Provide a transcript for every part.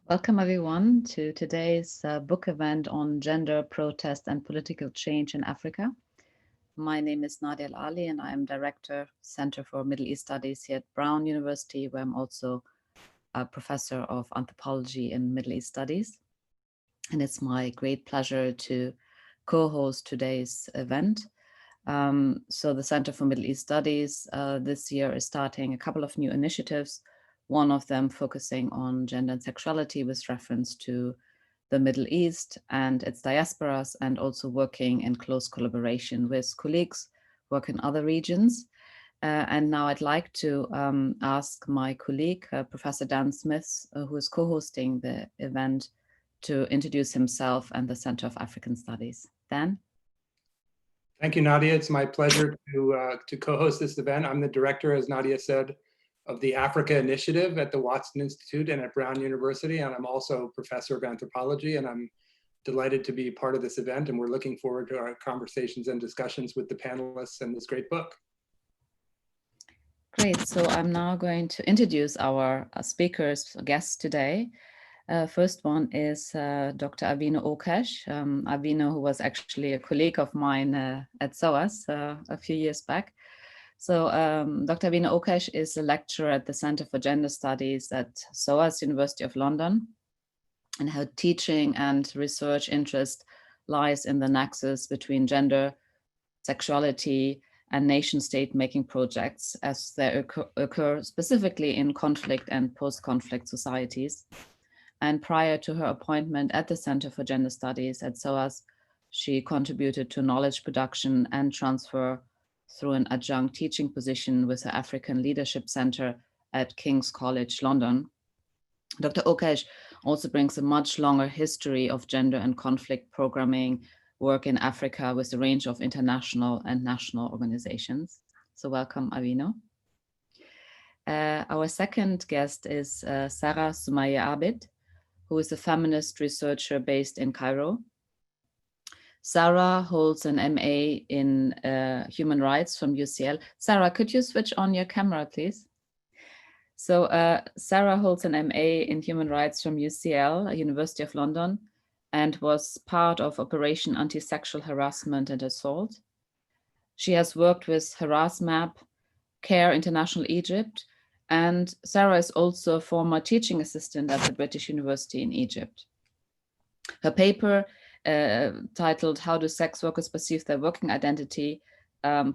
Welcome everyone to today's book event on gender, protest and political change in Africa. My name is Nadia Ali and I am Director, Center for Middle East Studies here at Brown University, where I'm also a professor of anthropology in Middle East Studies. And it's my great pleasure to co-host today's event. So the Center for Middle East Studies this year is starting a couple of new initiatives, one of them focusing on gender and sexuality with reference to the Middle East and its diasporas, and also working in close collaboration with colleagues who work in other regions. And now I'd like to ask my colleague, Professor Dan Smith, who is co-hosting the event, to introduce himself and the Center of African Studies. Dan? Thank you, Nadia. It's my pleasure to co-host this event. I'm the director, as Nadia said, of the Africa Initiative at the Watson Institute and at Brown University, and I'm also professor of anthropology, and I'm delighted to be part of this event, and we're looking forward to our conversations and discussions with the panelists and this great book. Great. So I'm now going to introduce our speakers, guests today. First one is Dr. Avino Okesh. Avino, who was actually a colleague of mine at SOAS a few years back. So Dr. Avino Okesh is a lecturer at the Center for Gender Studies at SOAS, University of London. And her teaching and research interest lies in the nexus between gender, sexuality, and nation-state making projects as they occur specifically in conflict and post-conflict societies. And prior to her appointment at the Center for Gender Studies at SOAS, she contributed to knowledge production and transfer through an adjunct teaching position with the African Leadership Center at King's College London. Dr. Okesh also brings a much longer history of gender and conflict programming work in Africa with a range of international and national organizations. So welcome, Avino. Our second guest is Sarah Sumaya Abid, who is a feminist researcher based in Cairo. Sarah holds an MA in human rights from UCL. Sarah, could you switch on your camera, please? So Sarah holds an MA in human rights from UCL, University of London, and was part of Operation Anti-Sexual Harassment and Assault. She has worked with HarassMap, CARE International Egypt, and Sarah is also a former teaching assistant at the British University in Egypt. Her paper titled How Do Sex Workers Perceive Their Working Identity?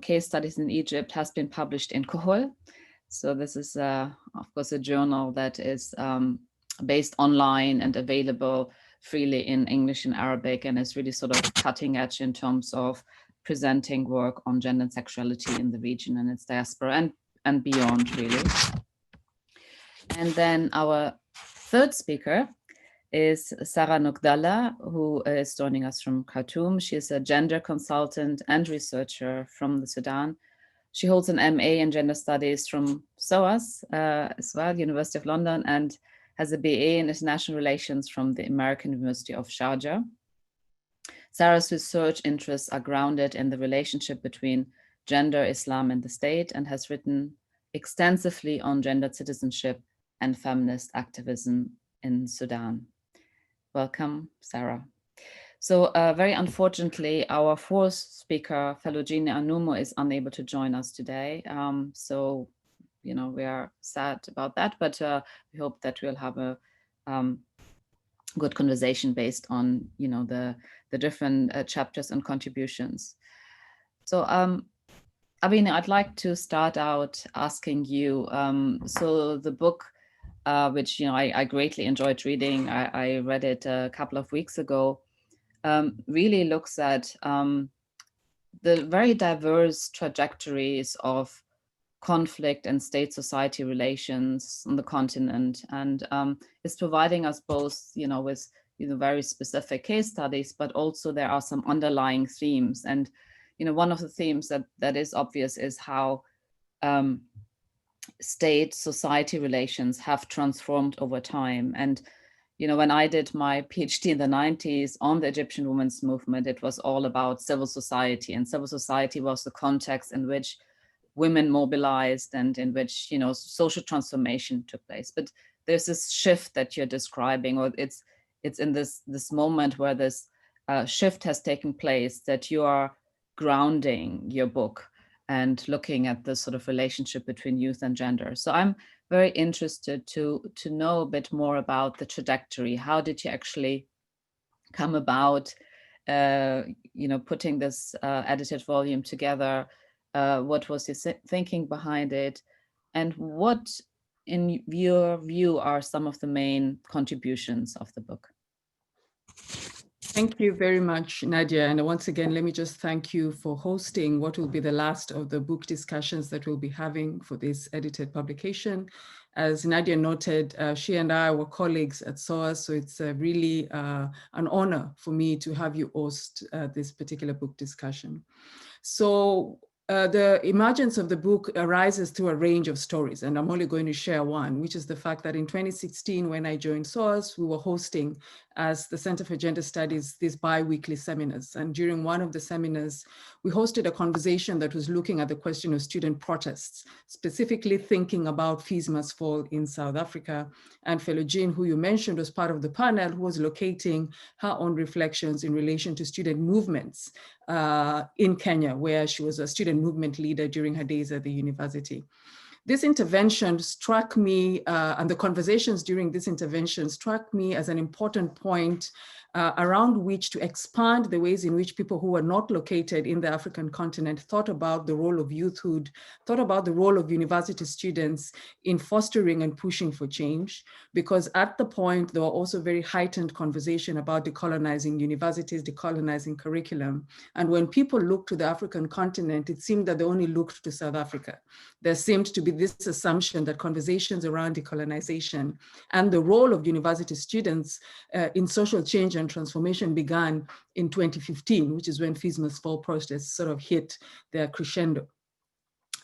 Case Studies in Egypt has been published in Kohol. So this is, of course, a journal that is based online and available freely in English and Arabic, and is really sort of cutting edge in terms of presenting work on gender and sexuality in the region and its diaspora and beyond, really. And then our third speaker is Sarah Nogdalla, who is joining us from Khartoum. She is a gender consultant and researcher from the Sudan. She holds an MA in gender studies from SOAS as well, University of London, and has a BA in international relations from the American University of Sharjah. Sarah's research interests are grounded in the relationship between gender, Islam, and the state, and has written extensively on gendered citizenship and feminist activism in Sudan. Welcome, Sarah. So very unfortunately, our fourth speaker, Felogene Anumo, is unable to join us today. So, you know, we are sad about that, but we hope that we'll have a good conversation based on, you know, the different chapters and contributions. So, Avino, I'd like to start out asking you, so the book, which, you know, I greatly enjoyed reading, I read it a couple of weeks ago, really looks at the very diverse trajectories of conflict and state-society relations on the continent, and is providing us both, you know, with, you know, very specific case studies, but also there are some underlying themes. And, you know, one of the themes that is obvious is how state-society relations have transformed over time. And, you know, when I did my PhD in the 90s on the Egyptian women's movement, it was all about civil society, and civil society was the context in which women mobilized and in which, you know, social transformation took place. But there's this shift that you're describing, or it's in this moment where this shift has taken place, that you are grounding your book and looking at the sort of relationship between youth and gender. So I'm very interested to know a bit more about the trajectory. How did you actually come about, putting this edited volume together? What was your thinking behind it? And what, in your view, are some of the main contributions of the book? Thank you very much, Nadia. And once again, let me just thank you for hosting what will be the last of the book discussions that we'll be having for this edited publication. As Nadia noted, she and I were colleagues at SOAS, so it's really an honor for me to have you host this particular book discussion. So the emergence of the book arises through a range of stories, and I'm only going to share one, which is the fact that in 2016, when I joined SOAS, we were hosting, as the Center for Gender Studies, these bi-weekly seminars. And during one of the seminars, we hosted a conversation that was looking at the question of student protests, specifically thinking about Fees Must Fall in South Africa. And fellow Jean, who you mentioned, was part of the panel, who was locating her own reflections in relation to student movements in Kenya, where she was a student movement leader during her days at the university. This intervention struck me, and the conversations during this intervention struck me as an important point around which to expand the ways in which people who were not located in the African continent thought about the role of youthhood, thought about the role of university students in fostering and pushing for change. Because at the point, there were also very heightened conversation about decolonizing universities, decolonizing curriculum. And when people looked to the African continent, it seemed that they only looked to South Africa. There seemed to be this assumption that conversations around decolonization and the role of university students in social change and transformation began in 2015, which is when Fees Must Fall protests sort of hit their crescendo.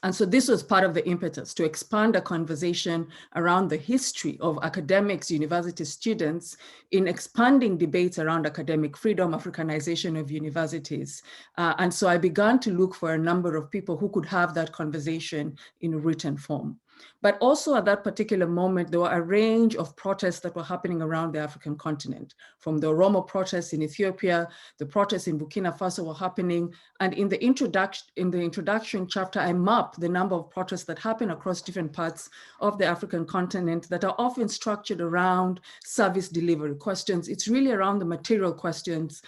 And so this was part of the impetus to expand a conversation around the history of academics, university students, in expanding debates around academic freedom, Africanization of universities. And so I began to look for a number of people who could have that conversation in written form. But also at that particular moment, there were a range of protests that were happening around the African continent, from the Oromo protests in Ethiopia, the protests in Burkina Faso were happening. And in the introduction chapter, I mapped the number of protests that happen across different parts of the African continent that are often structured around service delivery questions. It's really around the material questions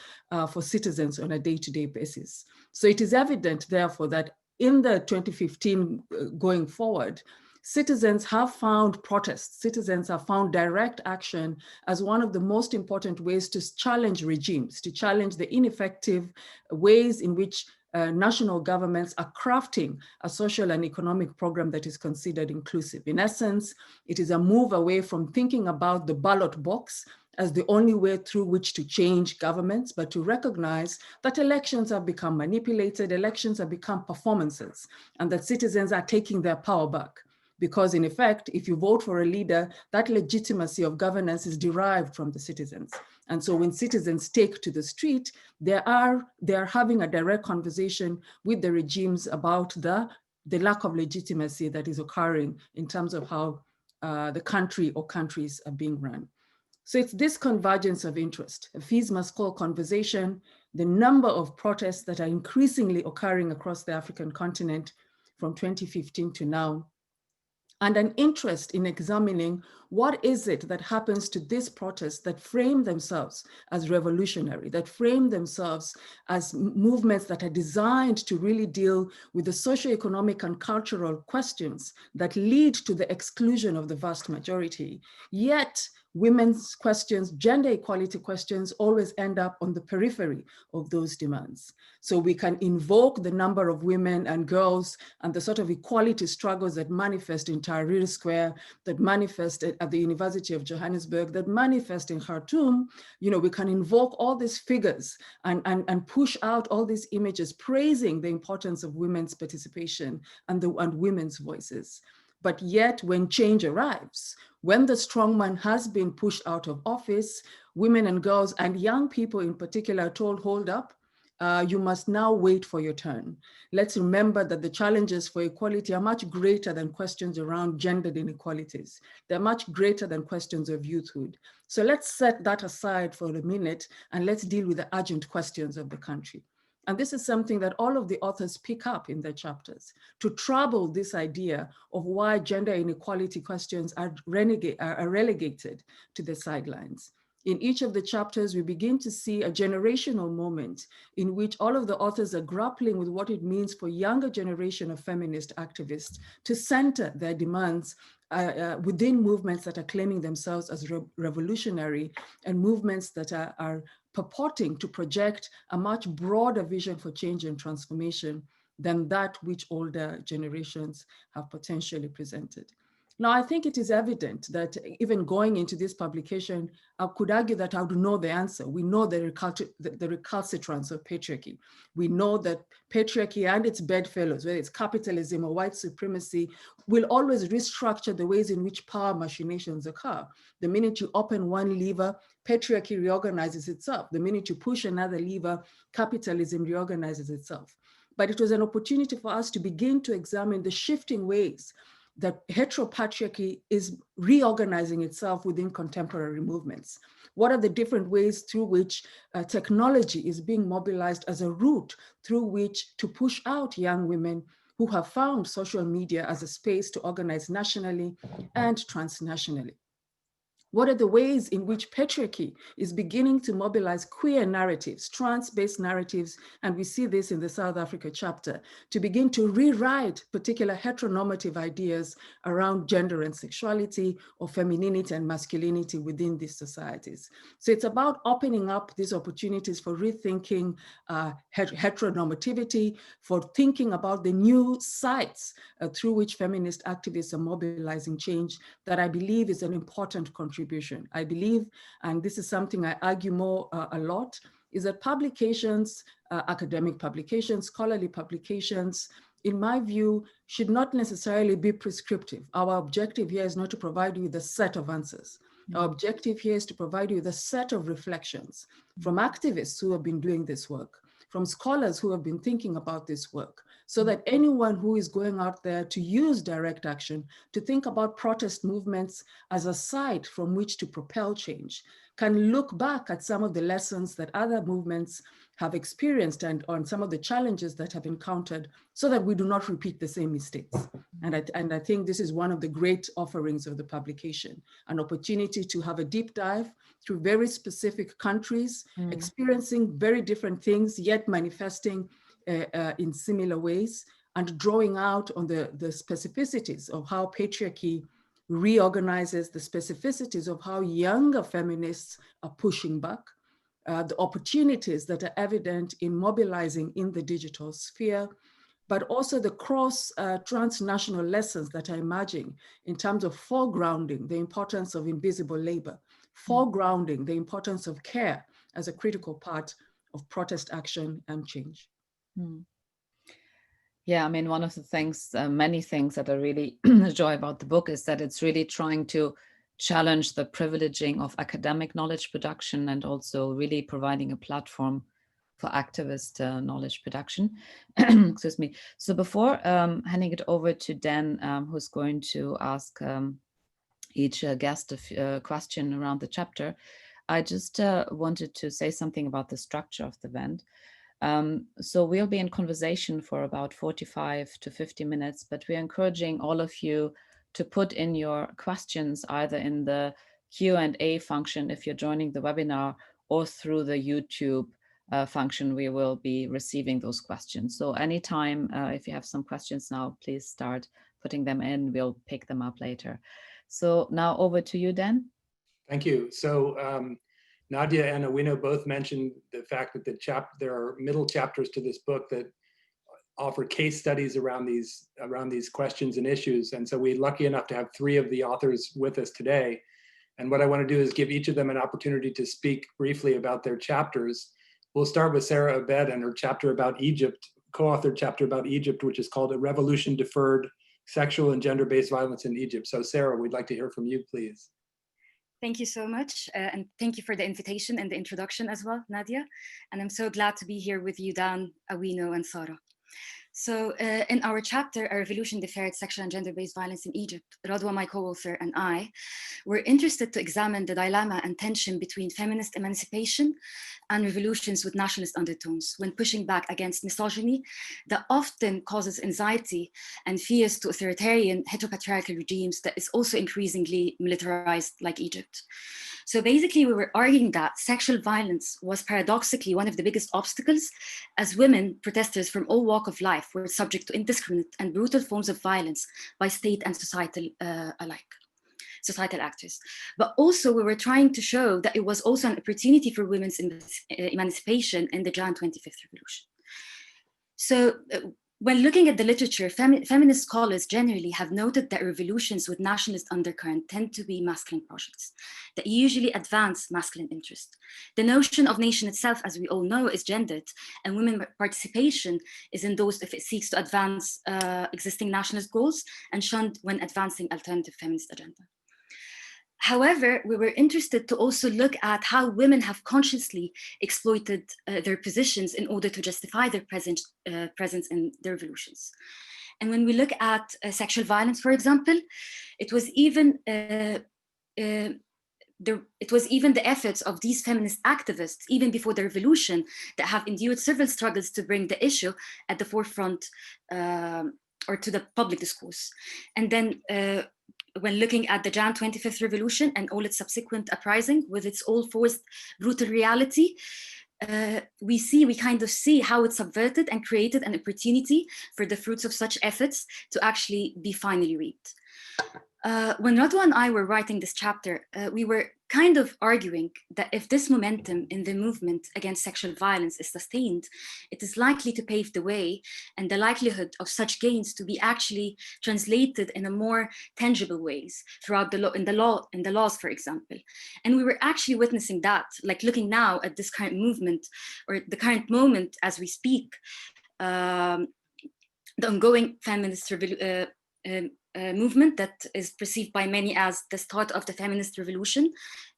for citizens on a day-to-day basis. So it is evident, therefore, that in the 2015 going forward, citizens have found protests, citizens have found direct action as one of the most important ways to challenge regimes, to challenge the ineffective ways in which national governments are crafting a social and economic program that is considered inclusive. In essence, it is a move away from thinking about the ballot box as the only way through which to change governments, but to recognize that elections have become manipulated, elections have become performances, and that citizens are taking their power back. Because in effect, if you vote for a leader, that legitimacy of governance is derived from the citizens. And so when citizens take to the street, they are having a direct conversation with the regimes about the lack of legitimacy that is occurring in terms of how the country or countries are being run. So it's this convergence of interest, a Fees Must Fall conversation, the number of protests that are increasingly occurring across the African continent from 2015 to now, and an interest in examining what is it that happens to these protests that frame themselves as revolutionary, that frame themselves as movements that are designed to really deal with the socioeconomic and cultural questions that lead to the exclusion of the vast majority. Yet, women's questions, gender equality questions always end up on the periphery of those demands. So we can invoke the number of women and girls and the sort of equality struggles that manifest in Tahrir Square, that manifest at the University of Johannesburg, that manifest in Khartoum. You know, we can invoke all these figures and push out all these images praising the importance of women's participation and women's voices. But yet when change arrives, when the strongman has been pushed out of office, women and girls and young people in particular are told, hold up, you must now wait for your turn. Let's remember that the challenges for equality are much greater than questions around gendered inequalities. They're much greater than questions of youthhood. So let's set that aside for a minute and let's deal with the urgent questions of the country. And this is something that all of the authors pick up in their chapters to trouble this idea of why gender inequality questions are relegated to the sidelines. In each of the chapters, we begin to see a generational moment in which all of the authors are grappling with what it means for younger generation of feminist activists to center their demands within movements that are claiming themselves as revolutionary and movements that are purporting to project a much broader vision for change and transformation than that which older generations have potentially presented. Now, I think it is evident that even going into this publication, I could argue that I would know the answer. We know the recalcitrance of patriarchy. We know that patriarchy and its bedfellows, whether it's capitalism or white supremacy, will always restructure the ways in which power machinations occur. The minute you open one lever, patriarchy reorganizes itself. The minute you push another lever, capitalism reorganizes itself. But it was an opportunity for us to begin to examine the shifting ways that heteropatriarchy is reorganizing itself within contemporary movements. What are the different ways through which technology is being mobilized as a route through which to push out young women who have found social media as a space to organize nationally and transnationally? What are the ways in which patriarchy is beginning to mobilize queer narratives, trans-based narratives, and we see this in the South Africa chapter, to begin to rewrite particular heteronormative ideas around gender and sexuality or femininity and masculinity within these societies. So it's about opening up these opportunities for rethinking heteronormativity, for thinking about the new sites through which feminist activists are mobilizing change that I believe is an important contribution. I believe, and this is something I argue more a lot, is that publications, academic publications, scholarly publications, in my view, should not necessarily be prescriptive. Our objective here is not to provide you with a set of answers. Our objective here is to provide you with a set of reflections from activists who have been doing this work, from scholars who have been thinking about this work, so that anyone who is going out there to use direct action, to think about protest movements as a site from which to propel change, can look back at some of the lessons that other movements have experienced and on some of the challenges that have encountered, so that we do not repeat the same mistakes. And I think this is one of the great offerings of the publication, an opportunity to have a deep dive through very specific countries, experiencing very different things, yet manifesting in similar ways, and drawing out on the specificities of how patriarchy reorganizes, the specificities of how younger feminists are pushing back, the opportunities that are evident in mobilizing in the digital sphere, but also the cross transnational lessons that are emerging in terms of foregrounding the importance of invisible labor, foregrounding the importance of care as a critical part of protest action and change. Yeah, I mean, one of the things, many things that I really enjoy about the book is that it's really trying to challenge the privileging of academic knowledge production and also really providing a platform for activist knowledge production. Excuse me. So before handing it over to Dan, who's going to ask each guest a question around the chapter, I just wanted to say something about the structure of the event. So we'll be in conversation for about 45 to 50 minutes, but we're encouraging all of you to put in your questions either in the Q&A function if you're joining the webinar, or through the YouTube function. We will be receiving those questions. So anytime, if you have some questions now, please start putting them in. We'll pick them up later. So now over to you, Dan. Thank you. So Nadia and Awino both mentioned the fact that there are middle chapters to this book that offer case studies around these questions and issues. And so we're lucky enough to have 3 of the authors with us today. And what I want to do is give each of them an opportunity to speak briefly about their chapters. We'll start with Sarah Abed and her chapter about Egypt, co-authored chapter about Egypt, which is called A Revolution Deferred: Sexual and Gender-Based Violence in Egypt. So Sarah, we'd like to hear from you, please. Thank you so much. And thank you for the invitation and the introduction as well, Nadia. And I'm so glad to be here with you, Dan, Awino, and Sarah. So in our chapter, A Revolution Deferred Sexual and Gender-Based Violence in Egypt, Radwa, my co-author, and I were interested to examine the dilemma and tension between feminist emancipation and revolutions with nationalist undertones when pushing back against misogyny that often causes anxiety and fears to authoritarian heteropatriarchal regimes that is also increasingly militarized like Egypt. So basically we were arguing that sexual violence was paradoxically one of the biggest obstacles as women protesters from all walks of life were subject to indiscriminate and brutal forms of violence by state and societal alike. Societal actors. But also we were trying to show that it was also an opportunity for women's emancipation in the Jan 25th revolution. So when looking at the literature, feminist scholars generally have noted that revolutions with nationalist undercurrent tend to be masculine projects that usually advance masculine interest. The notion of nation itself, as we all know, is gendered, and women participation is endorsed if it seeks to advance existing nationalist goals and shunned when advancing alternative feminist agenda. However, we were interested to also look at how women have consciously exploited their positions in order to justify their presence in the revolutions. And when we look at sexual violence, for example, it was even the efforts of these feminist activists, even before the revolution, that have endured several struggles to bring the issue at the forefront or to the public discourse. And then when looking at the Jan 25th revolution and all its subsequent uprising with its all-forced brutal reality, we kind of see how it subverted and created an opportunity for the fruits of such efforts to actually be finally reaped. When Radwa and I were writing this chapter, we were kind of arguing that if this momentum in the movement against sexual violence is sustained, it is likely to pave the way and the likelihood of such gains to be actually translated in a more tangible ways throughout the in the laws, for example. And we were actually witnessing that, like looking now at this current movement or the current moment as we speak, the ongoing feminist movement that is perceived by many as the start of the feminist revolution,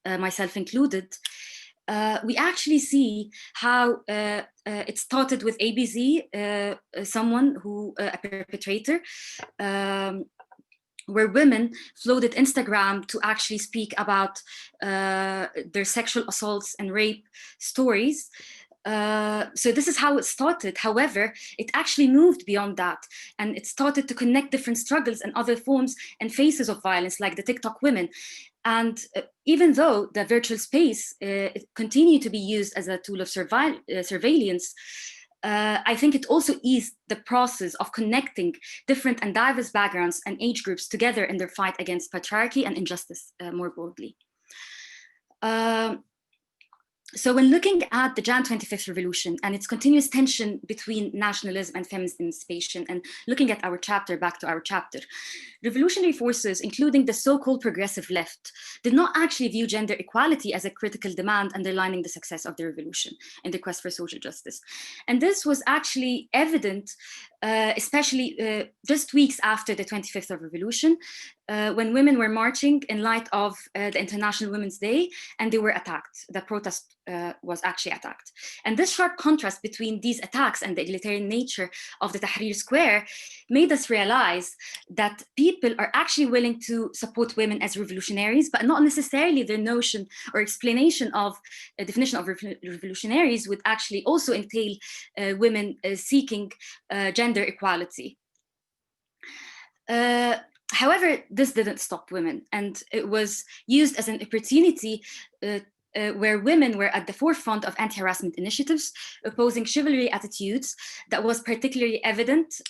myself included, we actually see how it started with ABZ, someone who, a perpetrator, where women flooded Instagram to actually speak about their sexual assaults and rape stories. So this is how it started. However, it actually moved beyond that, and it started to connect different struggles and other forms and faces of violence, like the TikTok women. And even though the virtual space continued to be used as a tool of surveillance, I think it also eased the process of connecting different and diverse backgrounds and age groups together in their fight against patriarchy and injustice more broadly. So when looking at the Jan 25th revolution and its continuous tension between nationalism and feminist emancipation, and looking at our chapter, back to our chapter, revolutionary forces, including the so-called progressive left, did not actually view gender equality as a critical demand underlining the success of the revolution in the quest for social justice. And this was actually evident, especially just weeks after the 25th of revolution, when women were marching in light of the International Women's Day, and they were attacked. The protest was actually attacked. And this sharp contrast between these attacks and the egalitarian nature of the Tahrir Square made us realize that people are actually willing to support women as revolutionaries, but not necessarily their notion or explanation of a definition of revolutionaries would actually also entail women seeking gender equality. However, this didn't stop women, and it was used as an opportunity where women were at the forefront of anti-harassment initiatives, opposing chivalry attitudes that was particularly evident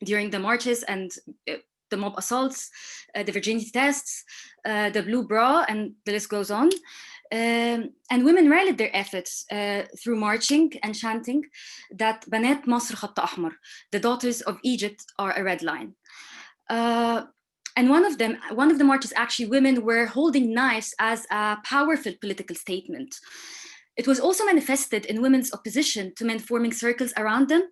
during the marches and the mob assaults, the virginity tests, the blue bra, and the list goes on. And women rallied their efforts through marching and chanting that Banat Masr Khatt Ahmar, the daughters of Egypt are a red line. And one of the marches, actually, women were holding knives as a powerful political statement. It was also manifested in women's opposition to men forming circles around them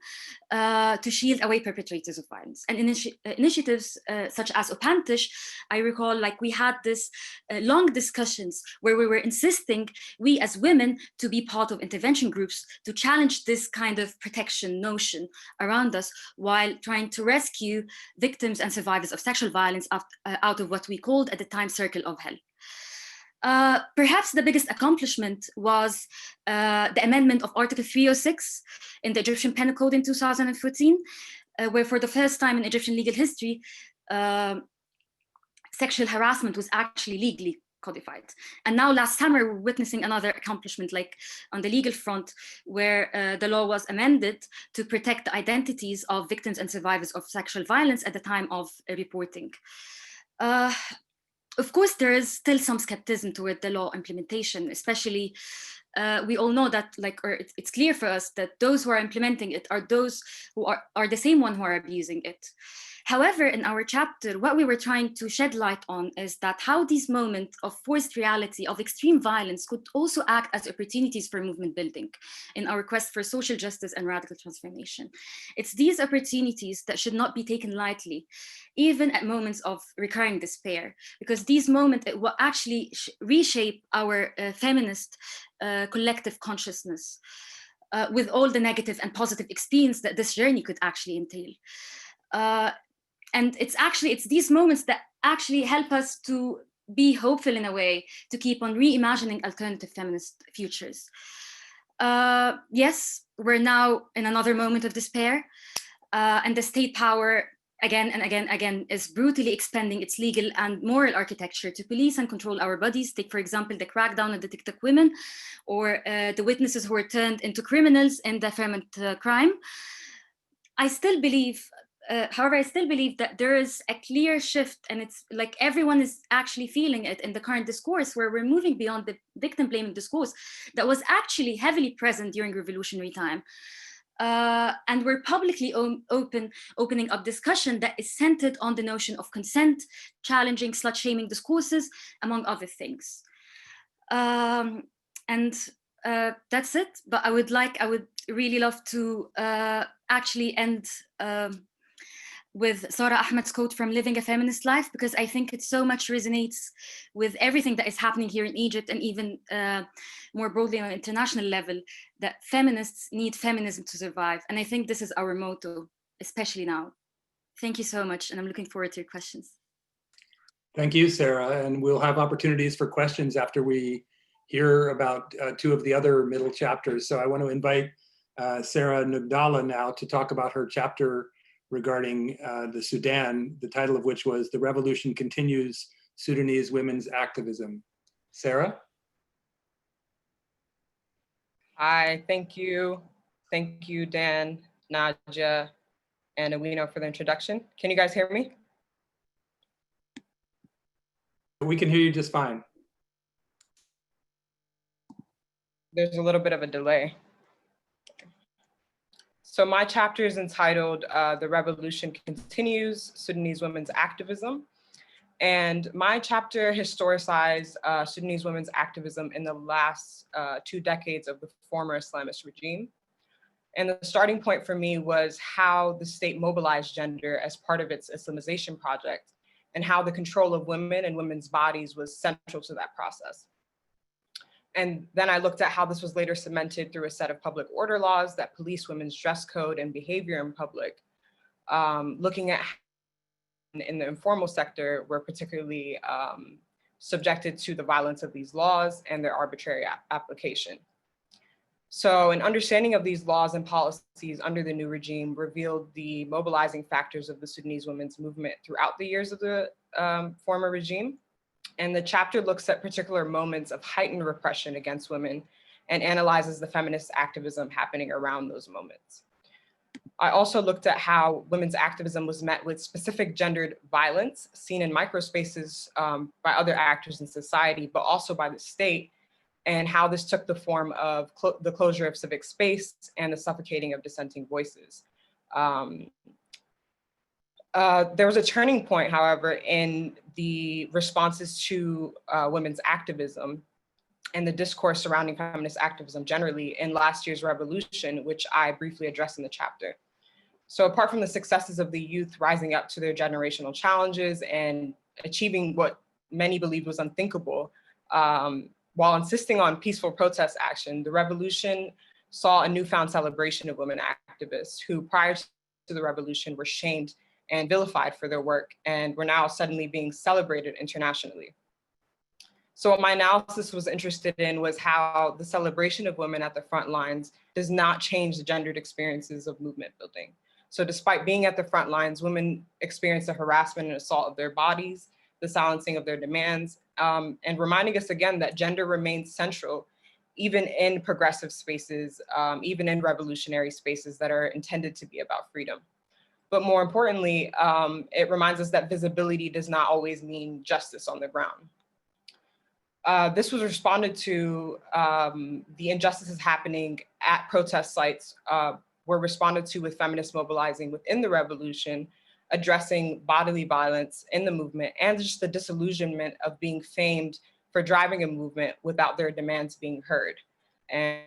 to shield away perpetrators of violence. And initiatives such as Opantish, I recall, like we had this long discussions where we were insisting, we as women, to be part of intervention groups to challenge this kind of protection notion around us, while trying to rescue victims and survivors of sexual violence out of what we called at the time Circle of Hell. Perhaps the biggest accomplishment was the amendment of Article 306 in the Egyptian Penal Code in 2014, where for the first time in Egyptian legal history, sexual harassment was actually legally codified. And now last summer, we're witnessing another accomplishment, like on the legal front, where the law was amended to protect the identities of victims and survivors of sexual violence at the time of reporting. Of course, there is still some skepticism toward the law implementation, especially we all know that, it's clear for us that those who are implementing it are those who are the same one who are abusing it. However, in our chapter, what we were trying to shed light on is that how these moments of forced reality, of extreme violence, could also act as opportunities for movement building in our quest for social justice and radical transformation. It's these opportunities that should not be taken lightly, even at moments of recurring despair, because these moments will actually reshape our feminist collective consciousness with all the negative and positive experience that this journey could actually entail. And it's these moments that actually help us to be hopeful in a way, to keep on reimagining alternative feminist futures. Yes, we're now in another moment of despair, and the state power again and again is brutally expanding its legal and moral architecture to police and control our bodies. Take, for example, the crackdown on the TikTok women, or the witnesses who were turned into criminals in the affirmative crime. I still believe, however, I still believe that there is a clear shift, and it's like everyone is actually feeling it in the current discourse, where we're moving beyond the victim blaming discourse that was actually heavily present during revolutionary time. And we're publicly opening up discussion that is centered on the notion of consent, challenging slut-shaming discourses, among other things. And that's it. But I would really love to actually end with Sara Ahmed's quote from Living a Feminist Life, because I think it so much resonates with everything that is happening here in Egypt, and even more broadly on an international level, that feminists need feminism to survive. And I think this is our motto, especially now. Thank you so much, and I'm looking forward to your questions. Thank you, Sarah. And we'll have opportunities for questions after we hear about two of the other middle chapters. So I want to invite Sarah Nugdala now to talk about her chapter regarding the Sudan, the title of which was "The Revolution Continues, Sudanese Women's Activism." Sarah? Hi, thank you. Thank you, Dan, Nadia, and Awino for the introduction. Can you guys hear me? We can hear you just fine. There's a little bit of a delay. So my chapter is entitled "The Revolution Continues, Sudanese Women's Activism." And my chapter historicized Sudanese women's activism in the last 2 decades of the former Islamist regime. And the starting point for me was how the state mobilized gender as part of its Islamization project, and how the control of women and women's bodies was central to that process. And then I looked at how this was later cemented through a set of public order laws that police women's dress code and behavior in public, looking at in the informal sector were particularly subjected to the violence of these laws and their arbitrary application. So an understanding of these laws and policies under the new regime revealed the mobilizing factors of the Sudanese women's movement throughout the years of the former regime. And the chapter looks at particular moments of heightened repression against women and analyzes the feminist activism happening around those moments. I also looked at how women's activism was met with specific gendered violence seen in microspaces by other actors in society, but also by the state, and how this took the form of the closure of civic space and the suffocating of dissenting voices. There was a turning point, however, in the responses to women's activism and the discourse surrounding feminist activism generally in last year's revolution, which I briefly addressed in the chapter. So apart from the successes of the youth rising up to their generational challenges and achieving what many believed was unthinkable, while insisting on peaceful protest action, the revolution saw a newfound celebration of women activists who prior to the revolution were shamed and vilified for their work and were now suddenly being celebrated internationally. So what my analysis was interested in was how the celebration of women at the front lines does not change the gendered experiences of movement building. So despite being at the front lines, women experience the harassment and assault of their bodies, the silencing of their demands, and reminding us again that gender remains central, even in progressive spaces, even in revolutionary spaces that are intended to be about freedom. But more importantly, it reminds us that visibility does not always mean justice on the ground. This was responded to, the injustices happening at protest sites were responded to with feminists mobilizing within the revolution, addressing bodily violence in the movement and just the disillusionment of being famed for driving a movement without their demands being heard. And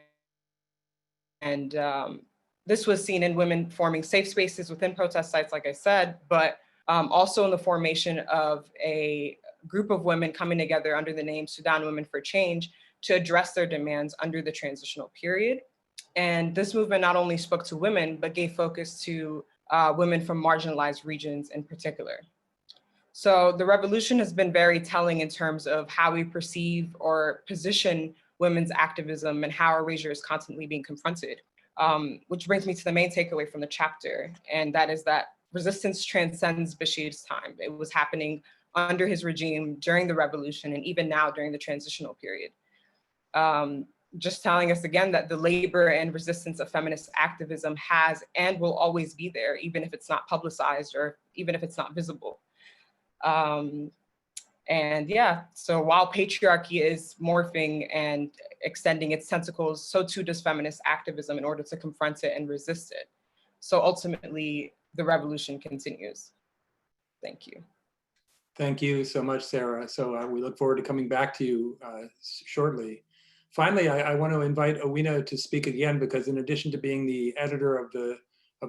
this was seen in women forming safe spaces within protest sites, like I said, but also in the formation of a group of women coming together under the name Sudan Women for Change to address their demands under the transitional period. And this movement not only spoke to women, but gave focus to women from marginalized regions in particular. So the revolution has been very telling in terms of how we perceive or position women's activism and how erasure is constantly being confronted, which brings me to the main takeaway from the chapter, and that is that resistance transcends Bashir's time. It was happening under his regime during the revolution and even now during the transitional period. Just telling us again that the labor and resistance of feminist activism has and will always be there, even if it's not publicized or even if it's not visible. And yeah, so while patriarchy is morphing and extending its tentacles, so too does feminist activism in order to confront it and resist it. So ultimately, the revolution continues. Thank you. Thank you so much, Sarah. So we look forward to coming back to you shortly. Finally, I want to invite Owino to speak again, because in addition to being the editor of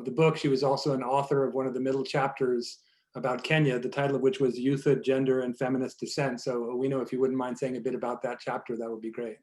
the book, she was also an author of one of the middle chapters about Kenya, the title of which was Youthhood, Gender, and Feminist Dissent. So Owino, if you wouldn't mind saying a bit about that chapter, that would be great.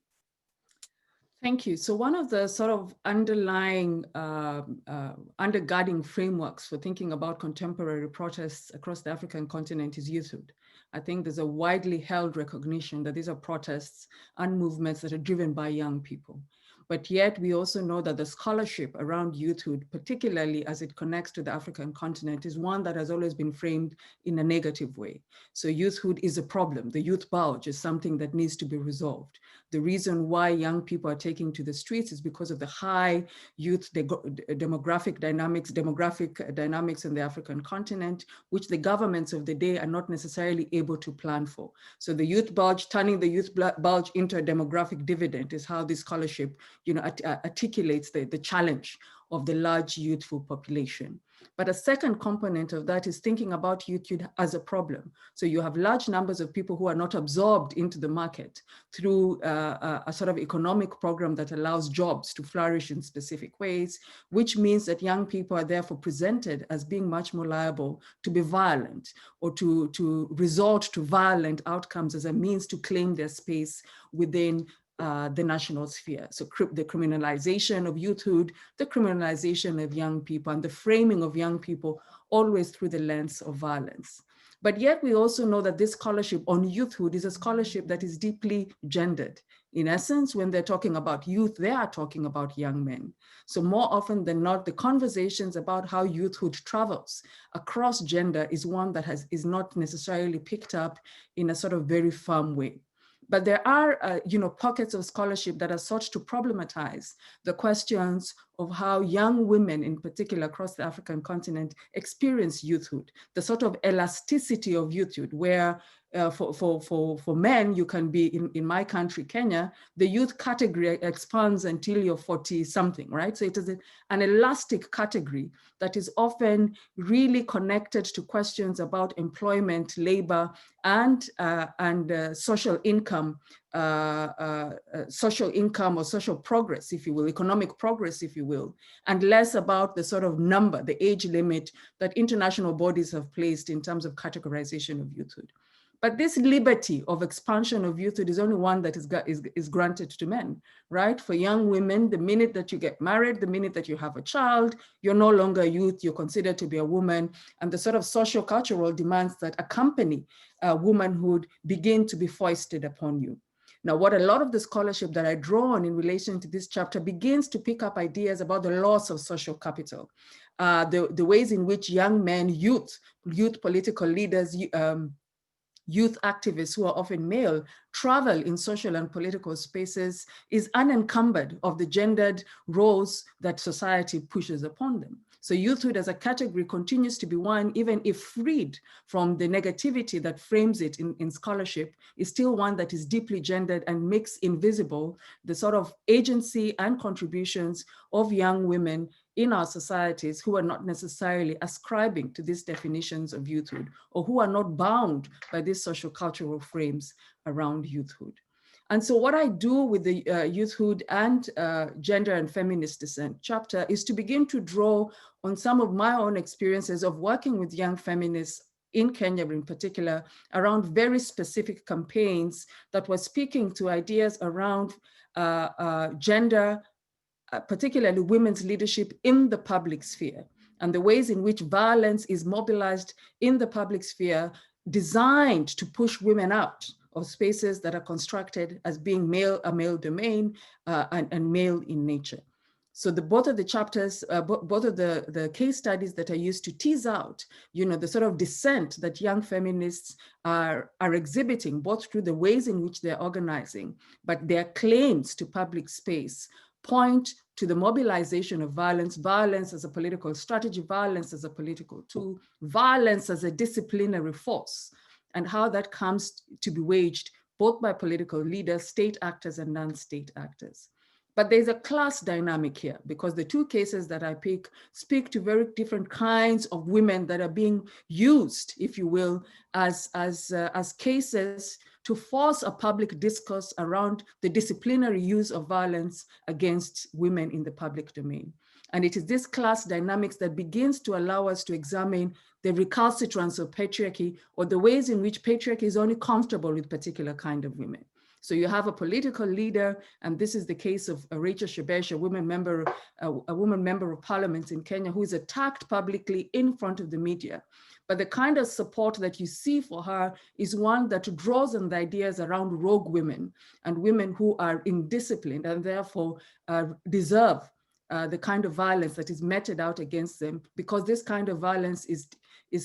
Thank you. So one of the sort of underlying undergirding frameworks for thinking about contemporary protests across the African continent is youthhood. I think there's a widely held recognition that these are protests and movements that are driven by young people. But yet we also know that the scholarship around youthhood, particularly as it connects to the African continent, is one that has always been framed in a negative way. So youthhood is a problem. The youth bulge is something that needs to be resolved. The reason why young people are taking to the streets is because of the high youth demographic dynamics in the African continent, which the governments of the day are not necessarily able to plan for. So the youth bulge, turning the youth bulge into a demographic dividend, is how this scholarship, articulates the challenge of the large youthful population. But a second component of that is thinking about youth as a problem. So you have large numbers of people who are not absorbed into the market through a sort of economic program that allows jobs to flourish in specific ways, which means that young people are therefore presented as being much more liable to be violent or to resort to violent outcomes as a means to claim their space within the national sphere. So the criminalization of youthhood, the criminalization of young people, and the framing of young people always through the lens of violence. But yet we also know that this scholarship on youthhood is a scholarship that is deeply gendered. In essence, when they're talking about youth, they are talking about young men. So more often than not, the conversations about how youthhood travels across gender is one that is not necessarily picked up in a sort of very firm way. But there are, pockets of scholarship that are sought to problematize the questions of how young women, in particular across the African continent, experience youthhood, the sort of elasticity of youthhood, where for men, you can be in my country, Kenya, the youth category expands until you're 40 something, right? So it is an elastic category that is often really connected to questions about employment, labor, and social income or social progress, if you will, economic progress, if you will, and less about the sort of number, the age limit that international bodies have placed in terms of categorization of youthhood. But this liberty of expansion of youthhood is only one that is granted to men, right? For young women, the minute that you get married, the minute that you have a child, you're no longer a youth, you're considered to be a woman, and the sort of social cultural demands that accompany womanhood begin to be foisted upon you. Now, what a lot of the scholarship that I draw on in relation to this chapter begins to pick up ideas about the loss of social capital, the ways in which young men, youth political leaders, youth activists who are often male travel in social and political spaces is unencumbered of the gendered roles that society pushes upon them. So youthhood as a category continues to be one, even if freed from the negativity that frames it in scholarship, is still one that is deeply gendered and makes invisible the sort of agency and contributions of young women in our societies who are not necessarily ascribing to these definitions of youthhood, or who are not bound by these social cultural frames around youthhood. And so what I do with the youthhood and gender and feminist dissent chapter is to begin to draw on some of my own experiences of working with young feminists in Kenya in particular, around very specific campaigns that were speaking to ideas around gender, particularly women's leadership in the public sphere, and the ways in which violence is mobilized in the public sphere, designed to push women out of spaces that are constructed as being a male domain and male in nature. So both of the chapters, both of the case studies that I used to tease out, the sort of dissent that young feminists are exhibiting, both through the ways in which they're organizing, but their claims to public space, point to the mobilization of violence, violence as a political strategy, violence as a political tool, violence as a disciplinary force, and how that comes to be waged both by political leaders, state actors, and non-state actors. But there's a class dynamic here, because the two cases that I pick speak to very different kinds of women that are being used, if you will, as cases to force a public discourse around the disciplinary use of violence against women in the public domain. And it is this class dynamics that begins to allow us to examine the recalcitrance of patriarchy, or the ways in which patriarchy is only comfortable with particular kind of women. So you have a political leader, and this is the case of Rachel Shebesh, a woman member of parliament in Kenya, who is attacked publicly in front of the media. But the kind of support that you see for her is one that draws on the ideas around rogue women and women who are indisciplined and therefore deserve the kind of violence that is meted out against them, because this kind of violence is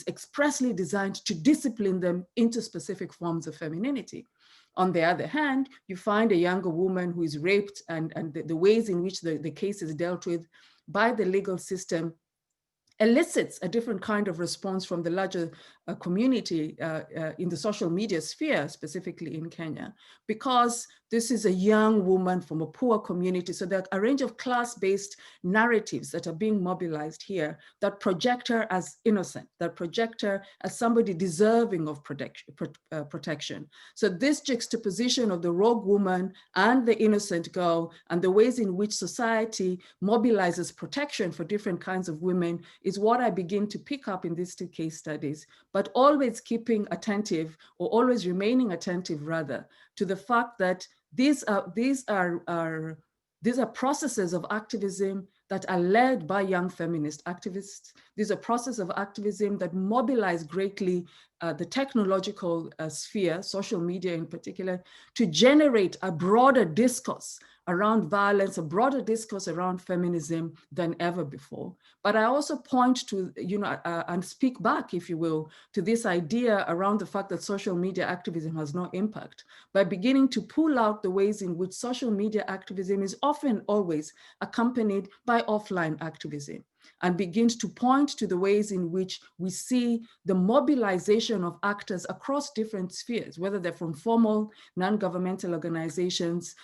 expressly designed to discipline them into specific forms of femininity. On the other hand, you find a younger woman who is raped, and the ways in which the case is dealt with by the legal system elicits a different kind of response from the larger community in the social media sphere, specifically in Kenya, because this is a young woman from a poor community. So there are a range of class-based narratives that are being mobilized here that project her as innocent, that project her as somebody deserving of protection. So this juxtaposition of the rogue woman and the innocent girl, and the ways in which society mobilizes protection for different kinds of women, is what I begin to pick up in these two case studies, but always keeping attentive, or always remaining attentive rather, to the fact that these are processes of activism that are led by young feminist activists. These are processes of activism that mobilize greatly the technological sphere, social media in particular, to generate a broader discourse around violence, a broader discourse around feminism than ever before. But I also point to, and speak back, if you will, to this idea around the fact that social media activism has no impact, by beginning to pull out the ways in which social media activism is often always accompanied by offline activism. and begins to point to the ways in which we see the mobilization of actors across different spheres, whether they're from formal, non-governmental organizations,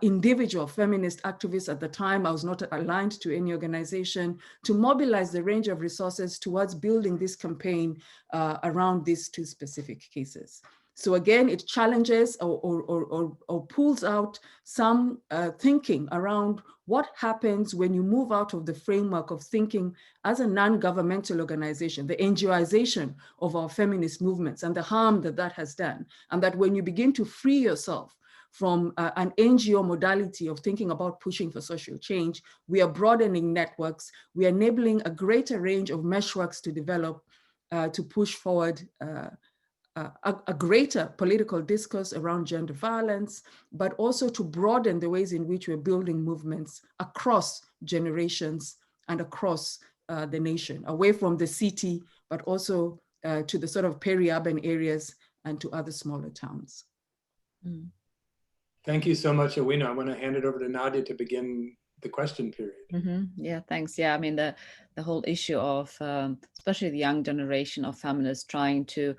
individual feminist activists. At the time, I was not aligned to any organization, to mobilize the range of resources towards building this campaign around these two specific cases. So again, it challenges or pulls out some thinking around what happens when you move out of the framework of thinking as a non-governmental organization, the NGOization of our feminist movements and the harm that that has done. And that when you begin to free yourself from an NGO modality of thinking about pushing for social change, we are broadening networks, we are enabling a greater range of meshworks to develop to push forward a greater political discourse around gender violence, but also to broaden the ways in which we're building movements across generations and across the nation, away from the city, but also to the sort of peri-urban areas and to other smaller towns. Mm. Thank you so much, Awina. I want to hand it over to Nadia to begin the question period. Mm-hmm. Yeah, thanks. Yeah, I mean, the whole issue of especially the young generation of feminists trying to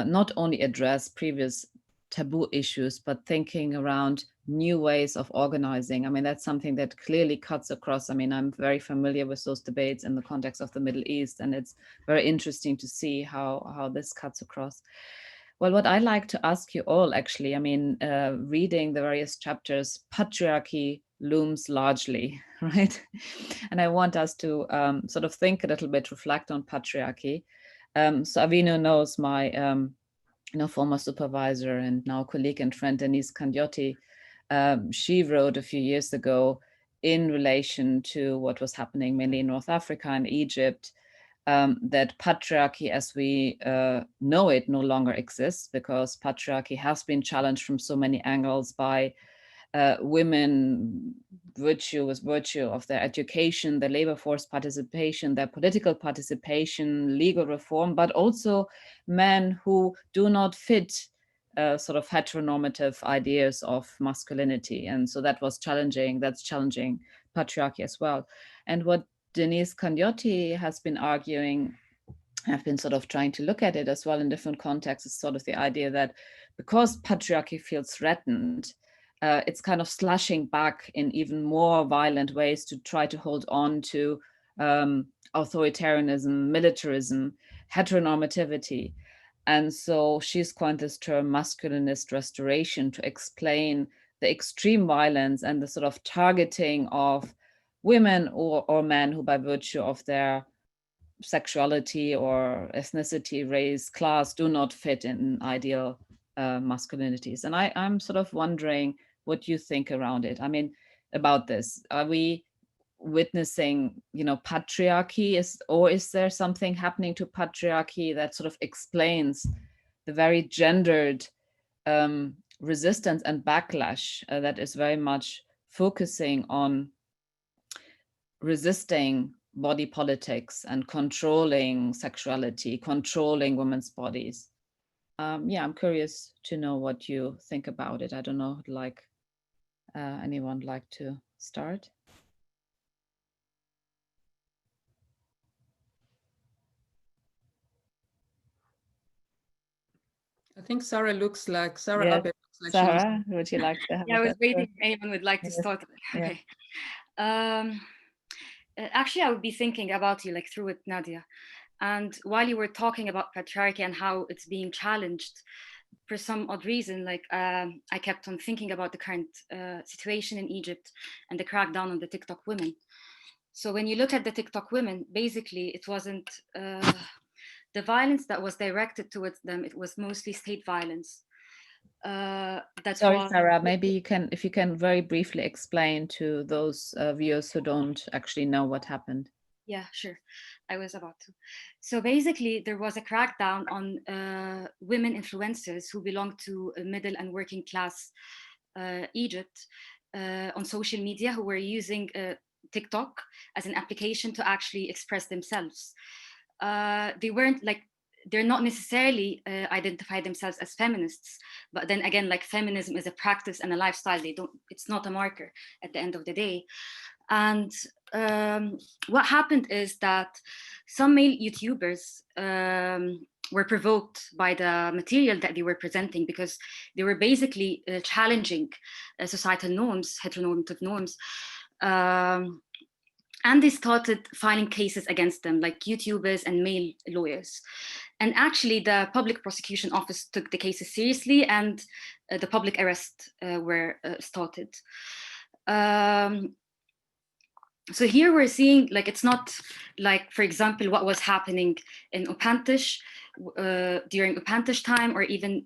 not only address previous taboo issues, but thinking around new ways of organizing. I mean, that's something that clearly cuts across. I mean, I'm very familiar with those debates in the context of the Middle East, and it's very interesting to see how this cuts across. Well, what I like to ask you all, actually, I mean, reading the various chapters, patriarchy looms largely, right? And I want us to sort of think a little bit, reflect on patriarchy. So Avino knows my former supervisor and now colleague and friend, Denise Candiotti. She wrote a few years ago in relation to what was happening mainly in North Africa and Egypt, that patriarchy as we know it no longer exists, because patriarchy has been challenged from so many angles by women, virtue of their education, their labor force participation, their political participation, legal reform, but also men who do not fit sort of heteronormative ideas of masculinity. And so that's challenging patriarchy as well. And what Denise Candiotti has been arguing, I've been sort of trying to look at it as well in different contexts, is sort of the idea that because patriarchy feels threatened, it's kind of slashing back in even more violent ways to try to hold on to authoritarianism, militarism, heteronormativity. And so she's coined this term masculinist restoration to explain the extreme violence and the sort of targeting of women or men who, by virtue of their sexuality or ethnicity, race, class, do not fit in ideal masculinities. And I'm sort of wondering what you think around it. I mean, about this. Are we witnessing, patriarchy, or is there something happening to patriarchy that sort of explains the very gendered resistance and backlash that is very much focusing on resisting body politics and controlling sexuality, controlling women's bodies? I'm curious to know what you think about it. I don't know, anyone like to start? I think Sarah looks like Sarah. Yes. Abed looks like Sarah, would you like to have Yeah, I was that? waiting if anyone would like to Yes. start. Yeah. Okay. Actually, I would be thinking about you through it, Nadia. And while you were talking about patriarchy and how it's being challenged, for some odd reason, I kept on thinking about the current situation in Egypt and the crackdown on the TikTok women. So when you look at the TikTok women, basically it wasn't the violence that was directed towards them. It was mostly state violence. Sorry, Sarah, maybe if you can very briefly explain to those viewers who don't actually know what happened. Yeah, sure. I was about to. So basically, there was a crackdown on women influencers who belong to a middle and working class Egypt on social media, who were using TikTok as an application to actually express themselves. They're not necessarily identify themselves as feminists, but then again, feminism is a practice and a lifestyle. It's not a marker at the end of the day. And what happened is that some male YouTubers were provoked by the material that they were presenting, because they were basically challenging societal norms, heteronormative norms. And they started filing cases against them, like YouTubers and male lawyers. And actually, the public prosecution office took the cases seriously, and the public arrests were started. So here we're seeing, like, it's not like, for example, what was happening in Opantish during Opantish time, or even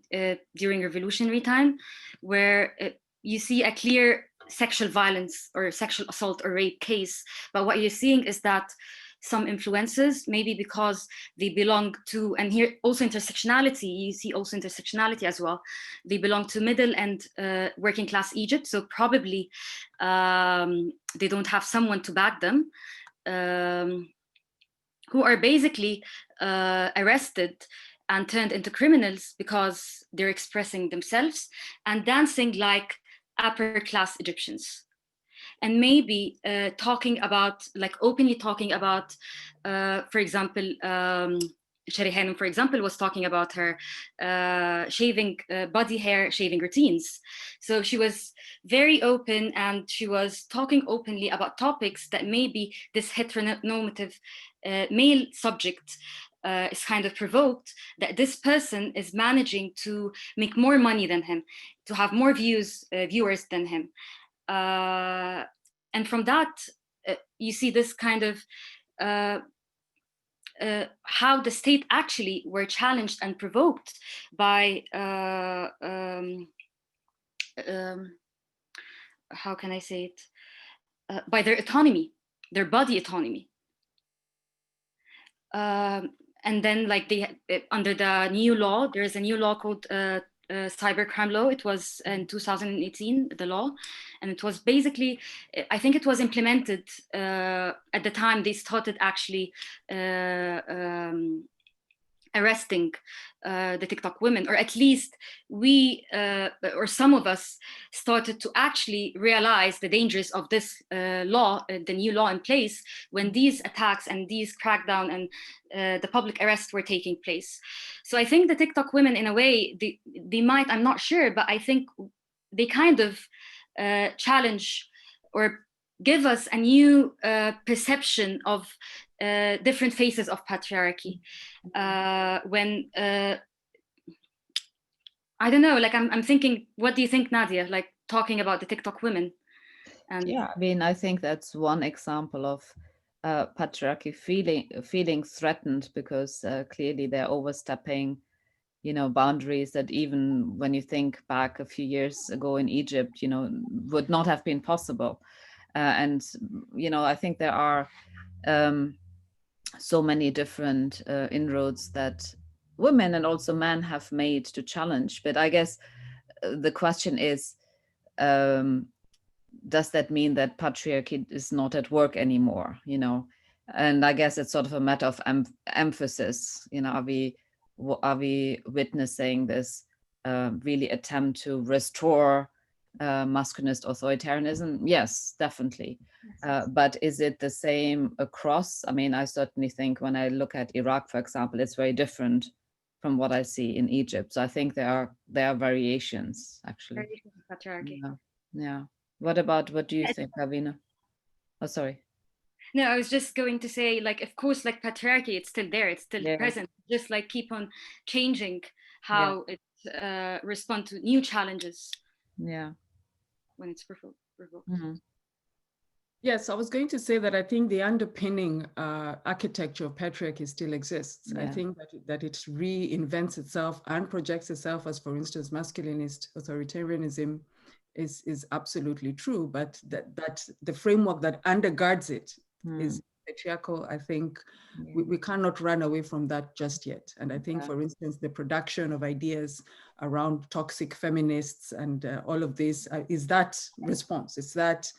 during revolutionary time, where you see a clear sexual violence or sexual assault or rape case. But what you're seeing is that some influences, maybe because they belong to, and here also intersectionality, you see also intersectionality as well. They belong to middle and working class Egypt. So probably they don't have someone to back them, who are basically arrested and turned into criminals because they're expressing themselves and dancing like upper class Egyptians. And maybe talking about, like openly talking about, for example, Sharihanum, for example, was talking about her shaving body hair, shaving routines. So she was very open, and she was talking openly about topics that maybe this heteronormative male subject is kind of provoked, that this person is managing to make more money than him, to have more viewers than him. And from that, you see this kind of how the state actually were challenged and provoked by how can I say it? By their autonomy, their body autonomy. And then, like, they under the new law, there is a new law called cybercrime law. It was in 2018, the law, and it was basically, I think it was implemented at the time they started actually arresting the TikTok women, or at least we, or some of us, started to actually realize the dangers of this law, the new law in place, when these attacks and these crackdown and the public arrests were taking place. So I think the TikTok women, in a way, they might, I'm not sure, but I think they kind of challenge or give us a new perception of different phases of patriarchy. When I don't know, like I'm thinking, what do you think, Nadia? Like talking about the TikTok women? And yeah, I mean, I think that's one example of patriarchy feeling threatened, because clearly they're overstepping, you know, boundaries that even when you think back a few years ago in Egypt, you know, would not have been possible. And you know, I think there are so many different inroads that women and also men have made to challenge. But I guess the question is, does that mean that patriarchy is not at work anymore? You know, and I guess it's sort of a matter of emphasis. You know, are we witnessing this really attempt to restore masculinist authoritarianism? Yes, definitely. But is it the same across? I mean, I certainly think when I look at Iraq, for example, it's very different from what I see in Egypt. So I think there are variations, actually. variations of patriarchy. Yeah. What do you think, Ravina? Oh, sorry. No, I was just going to say, like, of course, like patriarchy, it's still there, it's still Yeah. present. Just like keep on changing how it respond to new challenges. Yeah. When it's provoked. Mm-hmm. Yes, I was going to say that I think the underpinning architecture of patriarchy still exists. Yeah. I think that it reinvents itself and projects itself as, for instance, masculinist authoritarianism is absolutely true, but that the framework that undergirds it is patriarchal. I think we cannot run away from that just yet. And I think, for instance, the production of ideas around toxic feminists and all of this is that response. It's that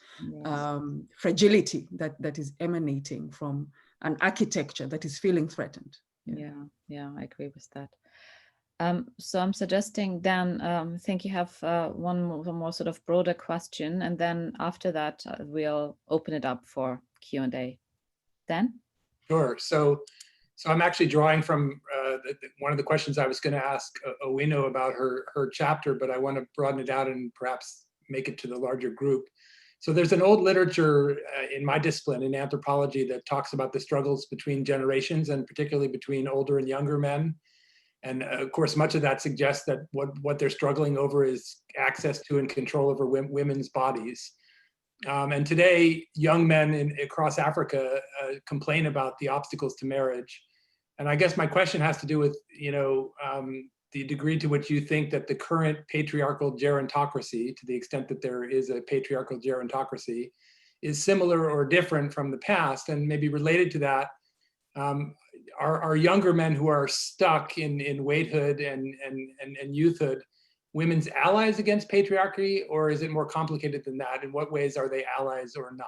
fragility that is emanating from an architecture that is feeling threatened. Yeah, I agree with that. So I'm suggesting, Dan, I think you have one more sort of broader question, and then after that we'll open it up for Q&A. Dan? Sure. So I'm actually drawing from one of the questions I was going to ask Owino about her chapter, but I want to broaden it out and perhaps make it to the larger group. So there's an old literature in my discipline, in anthropology, that talks about the struggles between generations, and particularly between older and younger men. And of course, much of that suggests that what they're struggling over is access to and control over women's bodies. And today, young men across Africa complain about the obstacles to marriage. And I guess my question has to do with, the degree to which you think that the current patriarchal gerontocracy, to the extent that there is a patriarchal gerontocracy, is similar or different from the past. And maybe related to that, are younger men who are stuck in waithood and youthhood women's allies against patriarchy, or is it more complicated than that? In what ways are they allies or not?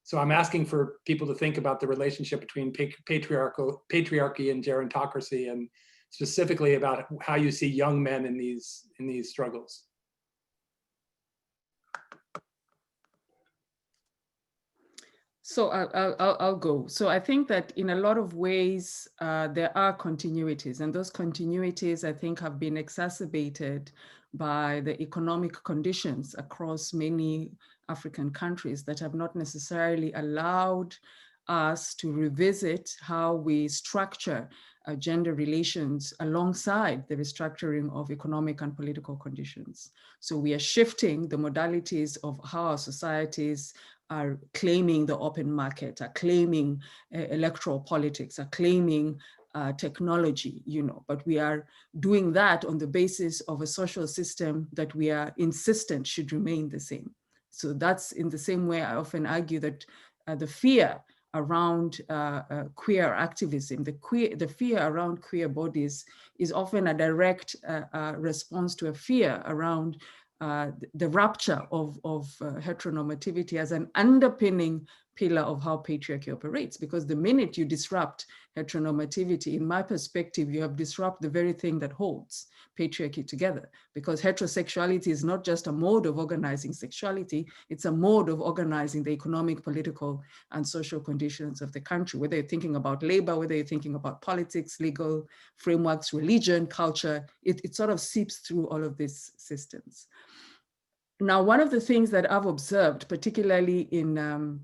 So I'm asking for people to think about the relationship between patriarchy and gerontocracy, and specifically about how you see young men in these struggles. So I'll go. So I think that in a lot of ways, there are continuities, and those continuities, I think, have been exacerbated by the economic conditions across many African countries that have not necessarily allowed us to revisit how we structure gender relations alongside the restructuring of economic and political conditions. So we are shifting the modalities of how our societies are claiming the open market, are claiming electoral politics, are claiming technology, but we are doing that on the basis of a social system that we are insistent should remain the same. So that's in the same way I often argue that the fear around queer activism, the fear around queer bodies is often a direct response to a fear around the rupture of heteronormativity as an underpinning pillar of how patriarchy operates. Because the minute you disrupt heteronormativity, in my perspective, you have disrupted the very thing that holds patriarchy together. Because heterosexuality is not just a mode of organizing sexuality, it's a mode of organizing the economic, political, and social conditions of the country. Whether you're thinking about labor, whether you're thinking about politics, legal frameworks, religion, culture, it sort of seeps through all of these systems. Now, one of the things that I've observed, particularly in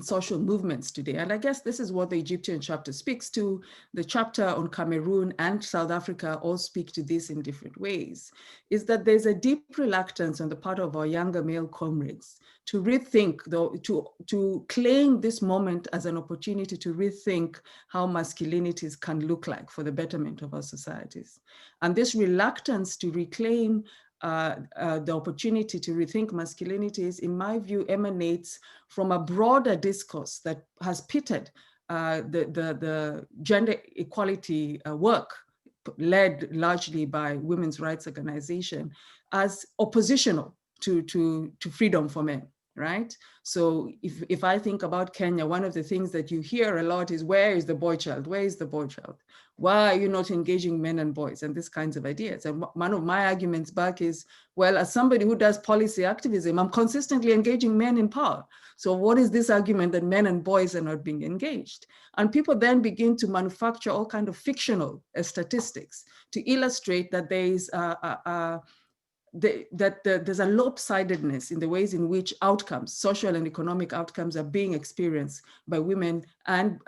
social movements today, and I guess this is what the Egyptian chapter speaks to, the chapter on Cameroon and South Africa all speak to this in different ways, is that there's a deep reluctance on the part of our younger male comrades to rethink, to claim this moment as an opportunity to rethink how masculinities can look like for the betterment of our societies. And this reluctance to reclaim the opportunity to rethink masculinities, in my view, emanates from a broader discourse that has pitted the gender equality work led largely by women's rights organization as oppositional to freedom for men, right? So if I think about Kenya, one of the things that you hear a lot is, where is the boy child? Where is the boy child? Why are you not engaging men and boys? And these kinds of ideas. And one of my arguments back is, well, as somebody who does policy activism, I'm consistently engaging men in power. So what is this argument that men and boys are not being engaged? And people then begin to manufacture all kinds of fictional statistics to illustrate that there is there's a lopsidedness in the ways in which outcomes, social and economic outcomes, are being experienced by women and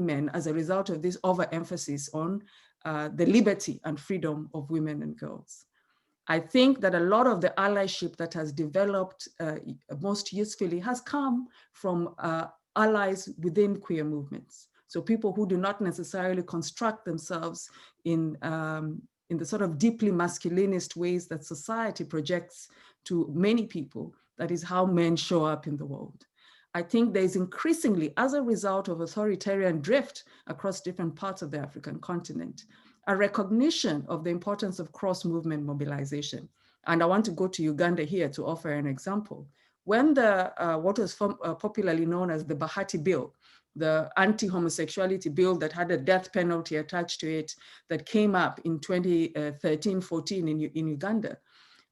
men as a result of this overemphasis on the liberty and freedom of women and girls. I think that a lot of the allyship that has developed most usefully has come from allies within queer movements. So people who do not necessarily construct themselves in the sort of deeply masculinist ways that society projects to many people. That is how men show up in the world. I think there's increasingly, as a result of authoritarian drift across different parts of the African continent, a recognition of the importance of cross-movement mobilization. And I want to go to Uganda here to offer an example. When the what was popularly known as the Bahati Bill, the anti-homosexuality bill that had a death penalty attached to it, that came up in 2013-14 in Uganda,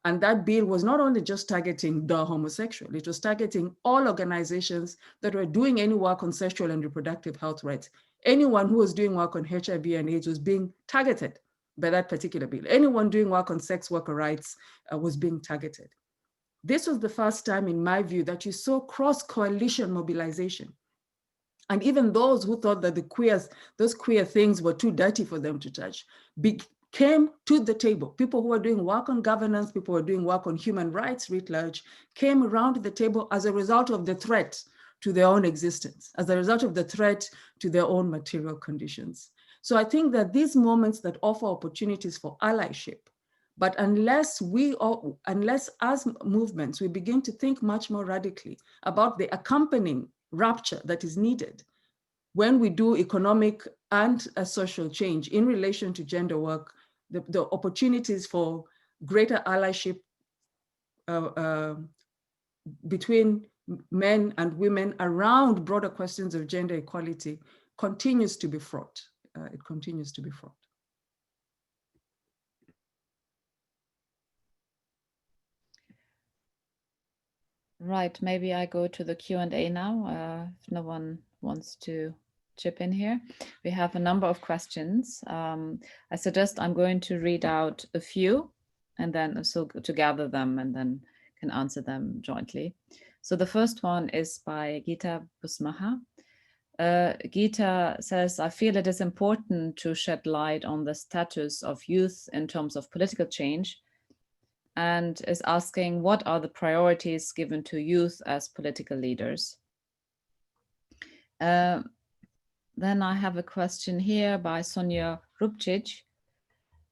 And that bill was not only just targeting the homosexual, it was targeting all organizations that were doing any work on sexual and reproductive health rights. Anyone who was doing work on HIV and AIDS was being targeted by that particular bill. Anyone doing work on sex worker rights was being targeted. This was the first time, in my view, that you saw cross-coalition mobilization. And even those who thought that those queer things were too dirty for them to touch, came to the table. People who were doing work on governance, people who were doing work on human rights writ large, came around the table as a result of the threat to their own existence, as a result of the threat to their own material conditions. So I think that these moments that offer opportunities for allyship, but unless as movements, we begin to think much more radically about the accompanying rupture that is needed when we do economic and social change in relation to gender work, the opportunities for greater allyship between men and women around broader questions of gender equality continues to be fraught. It continues to be fraught. Right, maybe I go to the Q&A now, if no one wants to chip in here. We have a number of questions. I suggest I'm going to read out a few and then to gather them and then can answer them jointly. So the first one is by Gita Busmaha. Gita says, I feel it is important to shed light on the status of youth in terms of political change, and is asking, what are the priorities given to youth as political leaders? Then I have a question here by Sonja Rupčić.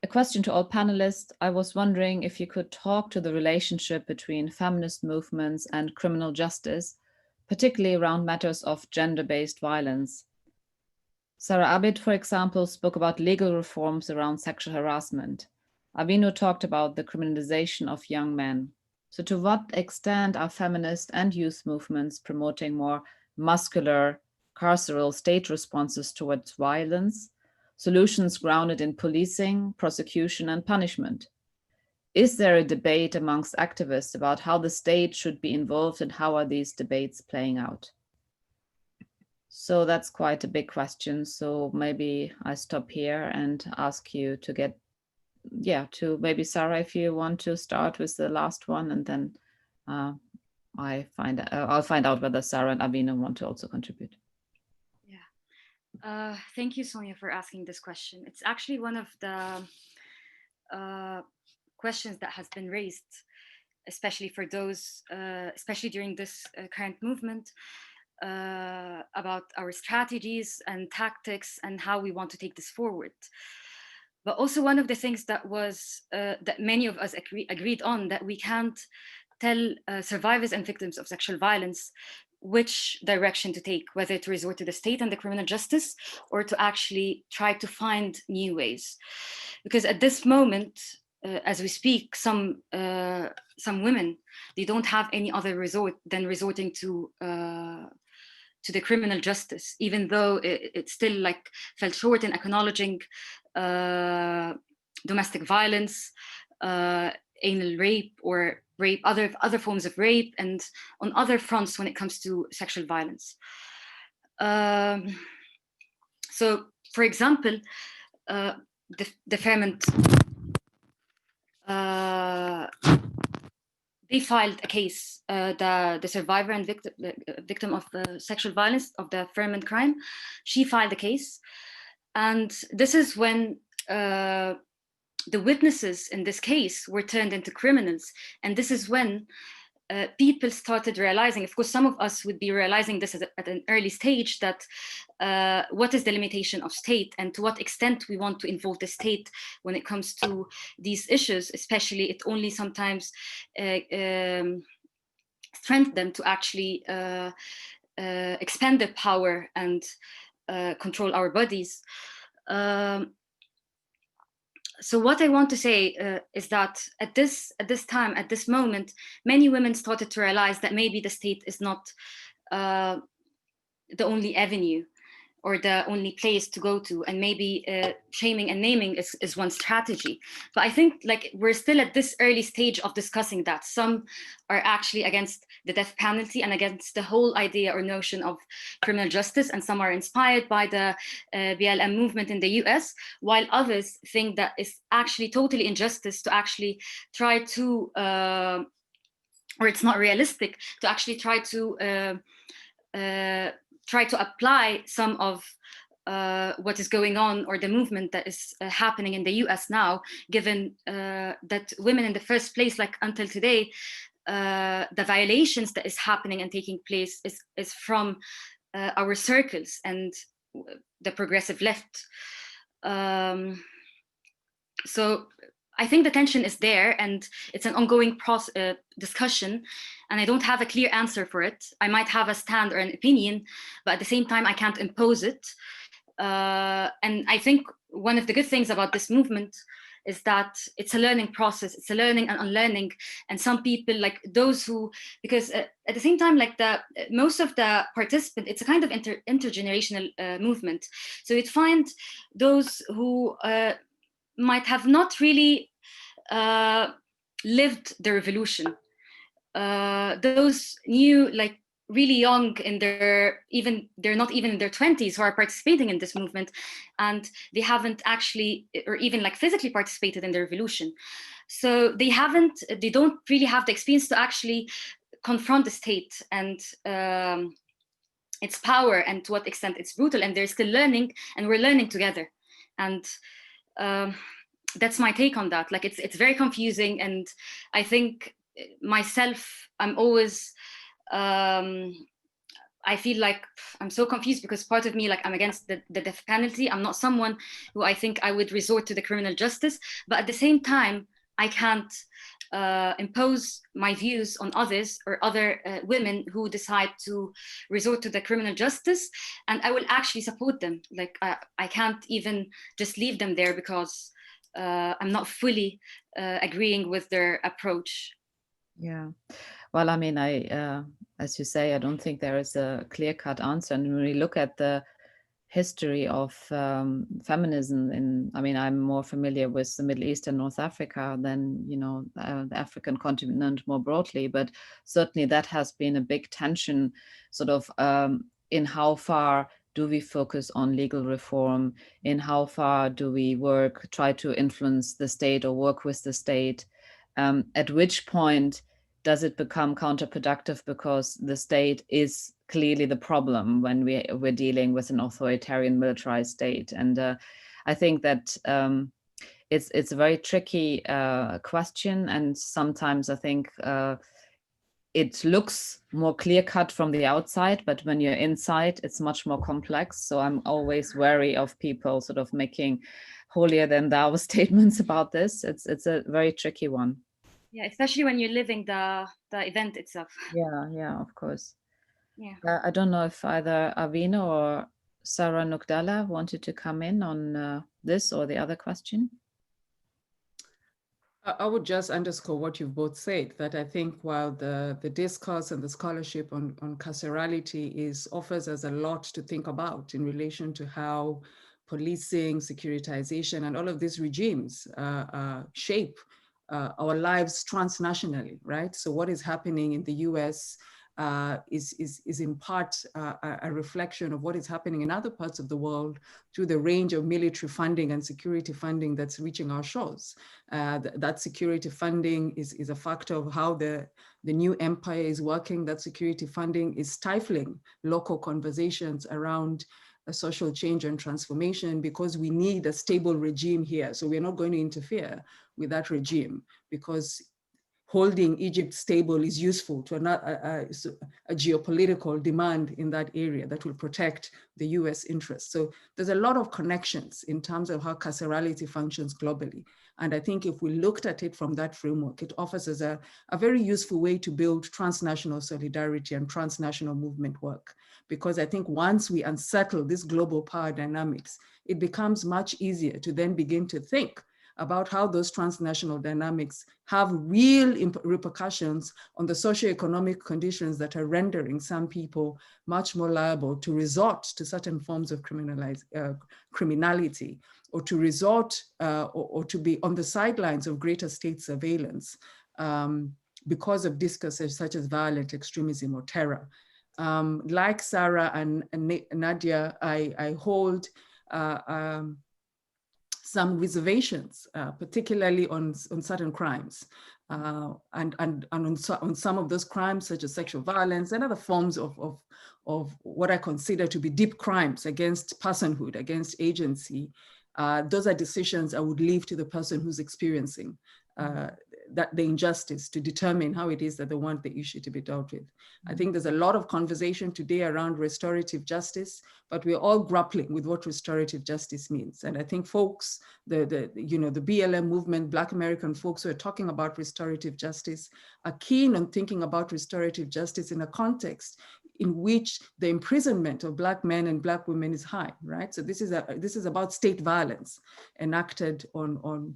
A question to all panelists. I was wondering if you could talk to the relationship between feminist movements and criminal justice, particularly around matters of gender-based violence. Sarah Abid, for example, spoke about legal reforms around sexual harassment. Avino talked about the criminalization of young men. So to what extent are feminist and youth movements promoting more muscular, carceral state responses towards violence, solutions grounded in policing, prosecution, and punishment? Is there a debate amongst activists about how the state should be involved, and how are these debates playing out? So that's quite a big question. So maybe I stop here and ask you to get, maybe Sarah, if you want to start with the last one, and then I'll find out whether Sarah and Avino want to also contribute. Yeah, thank you, Sonja, for asking this question. It's actually one of the questions that has been raised, especially for those, especially during this current movement, about our strategies and tactics and how we want to take this forward. But also one of the things that was that many of us agreed on, that we can't tell survivors and victims of sexual violence which direction to take, whether to resort to the state and the criminal justice, or to actually try to find new ways. Because at this moment, as we speak, some women, they don't have any other resort than resorting to the criminal justice, even though it still like fell short in acknowledging domestic violence, anal rape, or rape, other forms of rape, and on other fronts when it comes to sexual violence. So, for example, the Fairmont, they filed a case, the survivor and victim of sexual violence of the Fairmont crime, she filed a case. And this is when the witnesses in this case were turned into criminals. And this is when people started realizing, of course, some of us would be realizing this at an early stage, that what is the limitation of state, and to what extent we want to involve the state when it comes to these issues. Especially, it only sometimes strengthens them to actually expand their power and control our bodies. So what I want to say is that at this time, at this moment, many women started to realize that maybe the state is not the only avenue, or the only place to go to, and maybe shaming and naming is one strategy. But I think like we're still at this early stage of discussing that. Some are actually against the death penalty and against the whole idea or notion of criminal justice, and some are inspired by the BLM movement in the US, while others think that it's actually totally injustice to actually try to, or it's not realistic to actually try to apply some of what is going on, or the movement that is happening in the US now, given that women in the first place, like until today, the violations that is happening and taking place is from our circles and the progressive left. So I think the tension is there, and it's an ongoing discussion, and I don't have a clear answer for it. I might have a stand or an opinion, but at the same time, I can't impose it. And I think one of the good things about this movement is that it's a learning process. It's a learning and unlearning. And some people, like those who, because at the same time, like most of the participants, it's a kind of intergenerational movement. So you'd find those who might have not really lived the revolution. Those new, like really young in they're not even in their 20s, who are participating in this movement, and they haven't actually, or even like physically participated in the revolution. So they don't really have the experience to actually confront the state and its power, and to what extent it's brutal, and they're still learning, and we're learning together. And that's my take on that. Like it's very confusing, and I think myself, I'm always I feel like I'm so confused, because part of me, like, I'm against the death penalty. I'm not someone who I think I would resort to the criminal justice, but at the same time, I can't impose my views on others, or other women who decide to resort to the criminal justice, and I will actually support them. Like I can't even just leave them there because I'm not fully agreeing with their approach. Yeah, well, I mean, as you say, I don't think there is a clear-cut answer. And when we look at the history of feminism I mean, I'm more familiar with the Middle East and North Africa than, the African continent more broadly, but certainly that has been a big tension sort of in how far do we focus on legal reform, in how far do we try to influence the state or work with the state. At which point does it become counterproductive, because the state is clearly the problem when we're dealing with an authoritarian militarized state? And I think that it's a very tricky question, and sometimes I think it looks more clear-cut from the outside, but when you're inside, it's much more complex. So I'm always wary of people sort of making holier than thou statements about this. It's a very tricky one. Yeah, especially when you're living the event itself. Yeah, of course. Yeah. I don't know if either Avino or Sarah Nugdala wanted to come in on this or the other question. I would just underscore what you've both said, that I think while the discourse and the scholarship on carcerality offers us a lot to think about in relation to how policing, securitization, and all of these regimes shape our lives transnationally, right? So what is happening in the US is in part a reflection of what is happening in other parts of the world through the range of military funding and security funding that's reaching our shores. That security funding is a factor of how the new empire is working. That security funding is stifling local conversations around social change and transformation, because we need a stable regime here. So we're not going to interfere with that regime, because holding Egypt stable is useful to a geopolitical demand in that area that will protect the US interests. So there's a lot of connections in terms of how carcerality functions globally. And I think if we looked at it from that framework, it offers us a very useful way to build transnational solidarity and transnational movement work. Because I think once we unsettle this global power dynamics, it becomes much easier to then begin to think about how those transnational dynamics have real repercussions on the socioeconomic conditions that are rendering some people much more liable to resort to certain forms of criminality, or to resort or to be on the sidelines of greater state surveillance because of discourses such as violent extremism or terror. Like Sarah and Nadia, I hold some reservations, particularly on certain crimes, and on some of those crimes, such as sexual violence and other forms of what I consider to be deep crimes against personhood, against agency. Those are decisions I would leave to the person who's experiencing the injustice to determine how it is that they want the issue to be dealt with. I think there's a lot of conversation today around restorative justice, but we're all grappling with what restorative justice means. And I think folks, the BLM movement, Black American folks who are talking about restorative justice are keen on thinking about restorative justice in a context in which the imprisonment of Black men and Black women is high, right? So this is about state violence enacted on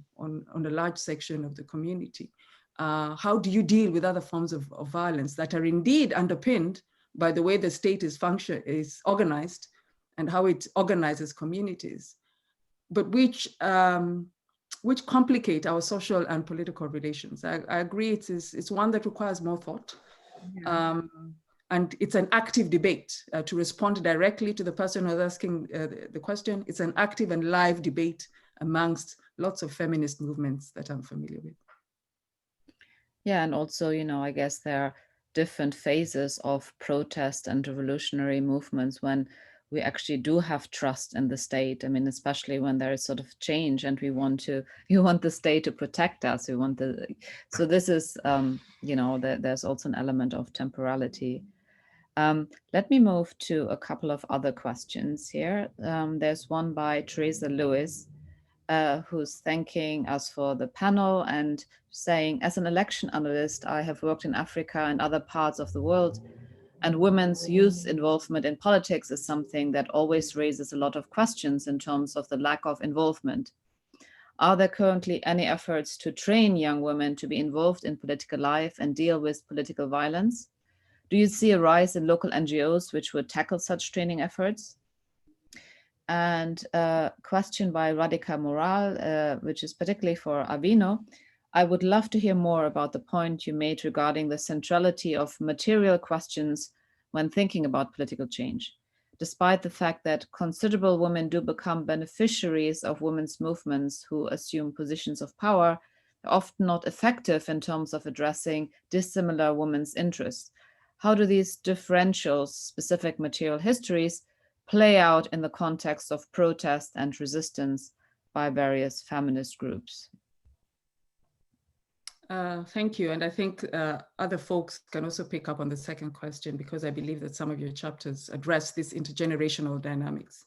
a large section of the community. How do you deal with other forms of violence that are indeed underpinned by the way the state is organized and how it organizes communities, but which complicate our social and political relations? I agree, it's one that requires more thought. Yeah. And it's an active debate. To respond directly to the person who's asking the question, it's an active and live debate amongst lots of feminist movements that I'm familiar with. Yeah, and also, I guess there are different phases of protest and revolutionary movements when we actually do have trust in the state. I mean, especially when there is sort of change and we want the state to protect us. So this is, there's also an element of temporality. Let me move to a couple of other questions here. There's one by Teresa Lewis, who's thanking us for the panel and saying, as an election analyst, I have worked in Africa and other parts of the world, and women's youth involvement in politics is something that always raises a lot of questions in terms of the lack of involvement. Are there currently any efforts to train young women to be involved in political life and deal with political violence? Do you see a rise in local NGOs which would tackle such training efforts? And a question by Radhika Moral, which is particularly for Avino. I would love to hear more about the point you made regarding the centrality of material questions when thinking about political change. Despite the fact that considerable women do become beneficiaries of women's movements who assume positions of power, they're often not effective in terms of addressing dissimilar women's interests. How do these differential specific material histories play out in the context of protest and resistance by various feminist groups? Thank you. And I think other folks can also pick up on the second question, because I believe that some of your chapters address this intergenerational dynamics.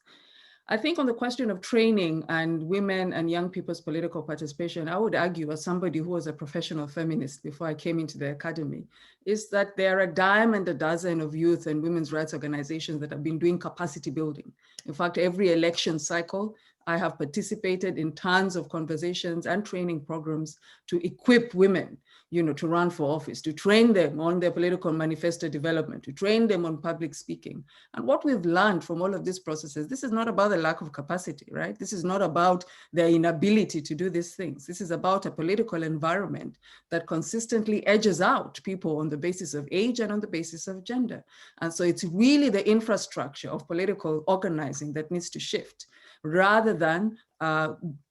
I think on the question of training and women and young people's political participation, I would argue, as somebody who was a professional feminist before I came into the academy, is that there are a dime and a dozen of youth and women's rights organizations that have been doing capacity building. In fact, every election cycle, I have participated in tons of conversations and training programs to equip women, to run for office, to train them on their political manifesto development, to train them on public speaking. And what we've learned from all of these processes, this is not about the lack of capacity, right? This is not about their inability to do these things. This is about a political environment that consistently edges out people on the basis of age and on the basis of gender. And so it's really the infrastructure of political organizing that needs to shift, rather than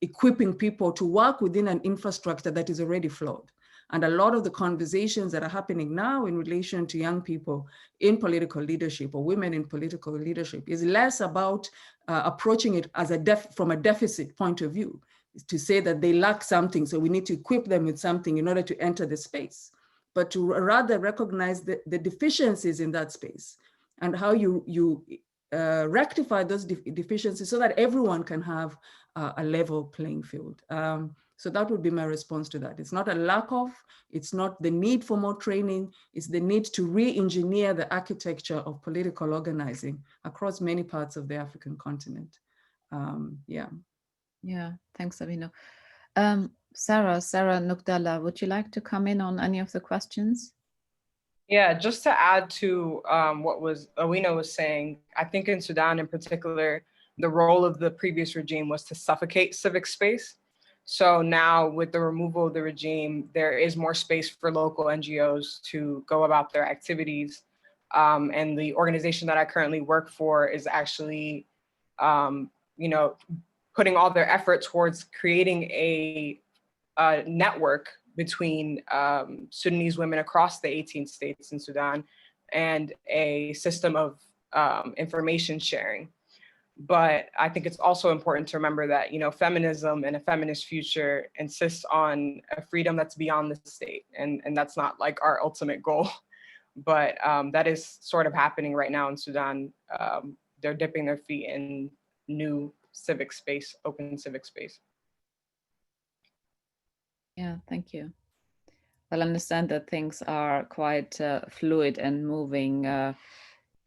equipping people to work within an infrastructure that is already flawed. And a lot of the conversations that are happening now in relation to young people in political leadership or women in political leadership is less about approaching it as from a deficit point of view, to say that they lack something, so we need to equip them with something in order to enter the space, but to rather recognize the deficiencies in that space and how you rectify those deficiencies so that everyone can have a level playing field. So that would be my response to that. It's not a lack of, it's not the need for more training, it's the need to re-engineer the architecture of political organizing across many parts of the African continent. Yeah. Yeah, thanks, Avino. Sarah Nukdala, would you like to come in on any of the questions? Yeah, just to add to what Awina was saying, I think in Sudan in particular, the role of the previous regime was to suffocate civic space. So now with the removal of the regime, there is more space for local NGOs to go about their activities. And the organization that I currently work for is actually, putting all their effort towards creating a network between Sudanese women across the 18 states in Sudan and a system of information sharing. But I think it's also important to remember that, feminism and a feminist future insists on a freedom that's beyond the state. And that's not like our ultimate goal, but that is sort of happening right now in Sudan. They're dipping their feet in new civic space, open civic space. Yeah, thank you. Well, I understand that things are quite fluid and moving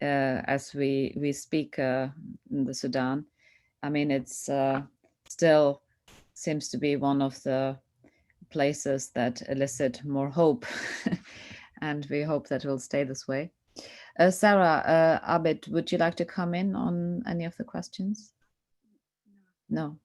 as we speak in the Sudan. I mean, it's still seems to be one of the places that elicit more hope, and we hope that will stay this way. Sarah Abid, would you like to come in on any of the questions? No.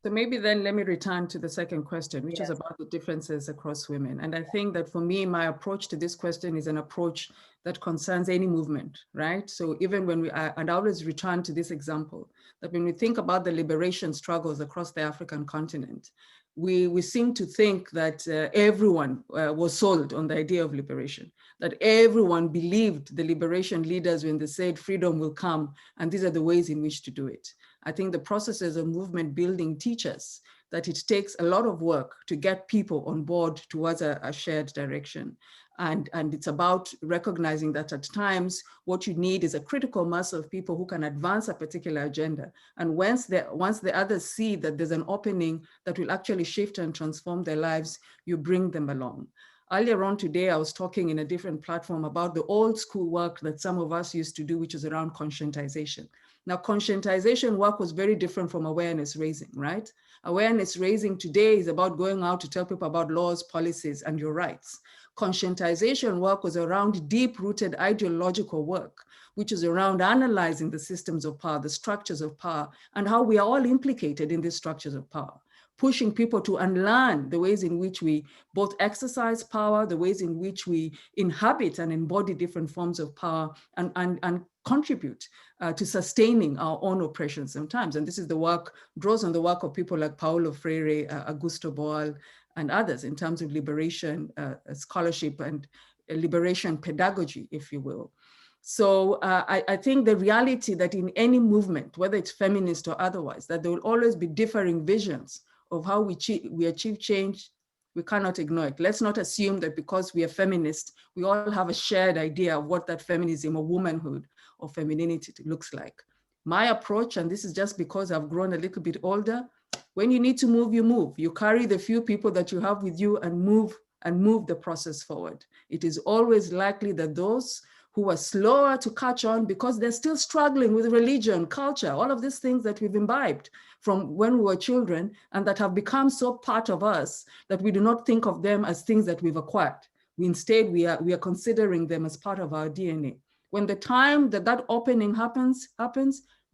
So maybe then let me return to the second question, which is about the differences across women. And I think that for me, my approach to this question is an approach that concerns any movement, right? So even when and I always return to this example, that when we think about the liberation struggles across the African continent, we seem to think that everyone was sold on the idea of liberation, that everyone believed the liberation leaders when they said freedom will come, and these are the ways in which to do it. I think the processes of movement building teach us that it takes a lot of work to get people on board towards a shared direction. And it's about recognizing that at times, what you need is a critical mass of people who can advance a particular agenda. And once the others see that there's an opening that will actually shift and transform their lives, you bring them along. Earlier on today, I was talking in a different platform about the old school work that some of us used to do, which is around conscientization. Now, conscientization work was very different from awareness raising, right? Awareness raising today is about going out to tell people about laws, policies, and your rights. Conscientization work was around deep-rooted ideological work, which is around analyzing the systems of power, the structures of power, and how we are all implicated in these structures of power, pushing people to unlearn the ways in which we both exercise power, the ways in which we inhabit and embody different forms of power, and contribute to sustaining our own oppression sometimes. And this is the work, draws on the work of people like Paulo Freire, Augusto Boal, and others in terms of liberation scholarship and liberation pedagogy, if you will. So I think the reality that in any movement, whether it's feminist or otherwise, that there will always be differing visions of how we achieve change. We cannot ignore it. Let's not assume that because we are feminist, we all have a shared idea of what that feminism or womanhood or femininity looks like. My approach, and this is just because I've grown a little bit older, when you need to move, you move. You carry the few people that you have with you and move the process forward. It is always likely that those who are slower to catch on because they're still struggling with religion, culture, all of these things that we've imbibed from when we were children and that have become so part of us that we do not think of them as things that we've acquired. Instead, we are considering them as part of our DNA. When the time that opening happens,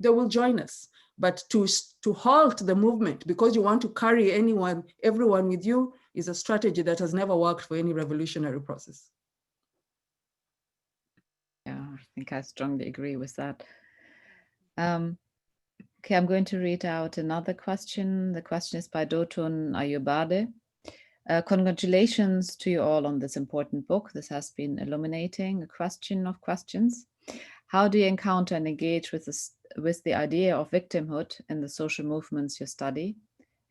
they will join us. But to halt the movement because you want to carry everyone with you is a strategy that has never worked for any revolutionary process. Yeah, I think I strongly agree with that. Okay, I'm going to read out another question. The question is by Dotun Ayubade. Congratulations to you all on this important book. This has been illuminating, a question of questions. How do you encounter and engage with the idea of victimhood in the social movements you study?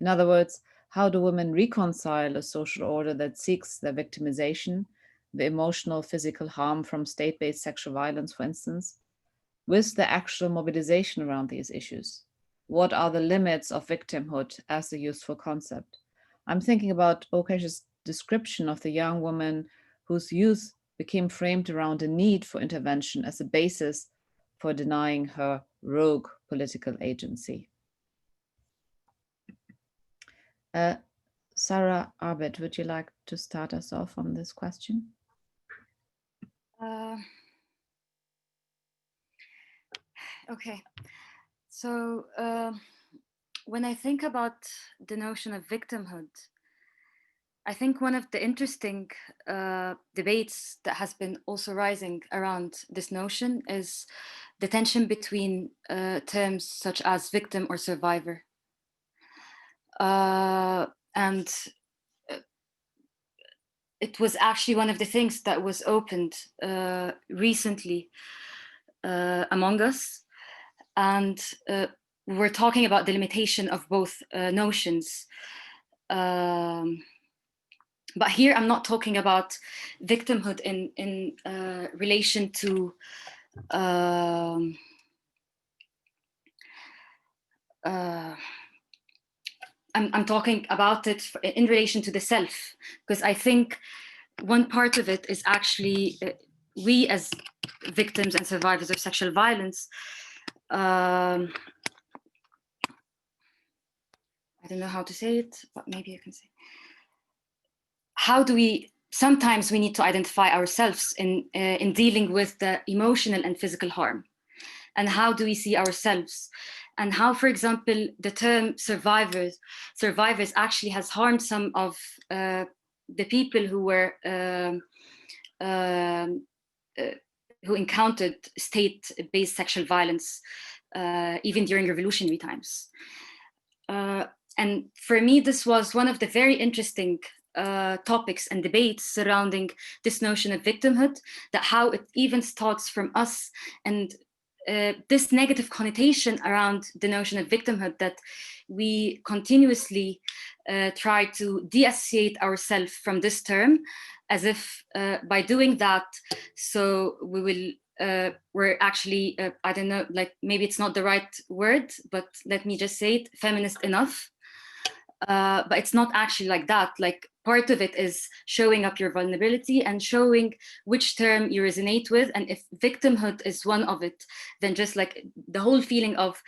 In other words, how do women reconcile a social order that seeks their victimization, the emotional, physical harm from state-based sexual violence, for instance, with the actual mobilization around these issues? What are the limits of victimhood as a useful concept? I'm thinking about Okesh's description of the young woman whose youth became framed around a need for intervention as a basis for denying her rogue political agency. Sarah Abed, would you like to start us off on this question? Okay, so when I think about the notion of victimhood, I think one of the interesting debates that has been also rising around this notion is the tension between terms such as victim or survivor. And it was actually one of the things that was opened recently among us. And we're talking about the limitation of both notions. But here I'm not talking about victimhood in relation to I'm talking about it in relation to the self, because I think one part of it is actually we as victims and survivors of sexual violence. I don't know how to say it, but maybe I can say. How do we, sometimes we need to identify ourselves in dealing with the emotional and physical harm. And how do we see ourselves? And how, for example, the term survivors actually has harmed some of the people who were who encountered state-based sexual violence, even during revolutionary times. And for me, this was one of the very interesting topics and debates surrounding this notion of victimhood, that how it even starts from us, and this negative connotation around the notion of victimhood, that we continuously try to de-associate ourselves from this term, as if by doing that, so we will, we're actually, I don't know, like maybe it's not the right word, but let me just say it, feminist enough. But it's not actually like that. Like part of it is showing up your vulnerability and showing which term you resonate with. And if victimhood is one of it, then just like the whole feeling of,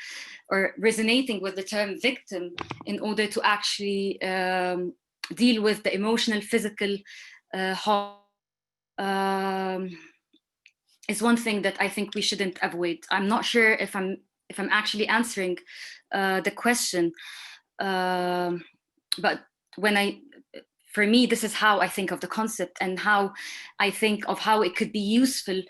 or resonating with the term victim in order to actually deal with the emotional, physical harm is one thing that I think we shouldn't avoid. I'm not sure if I'm actually answering the question. But for me, this is how I think of the concept, and how I think of how it could be useful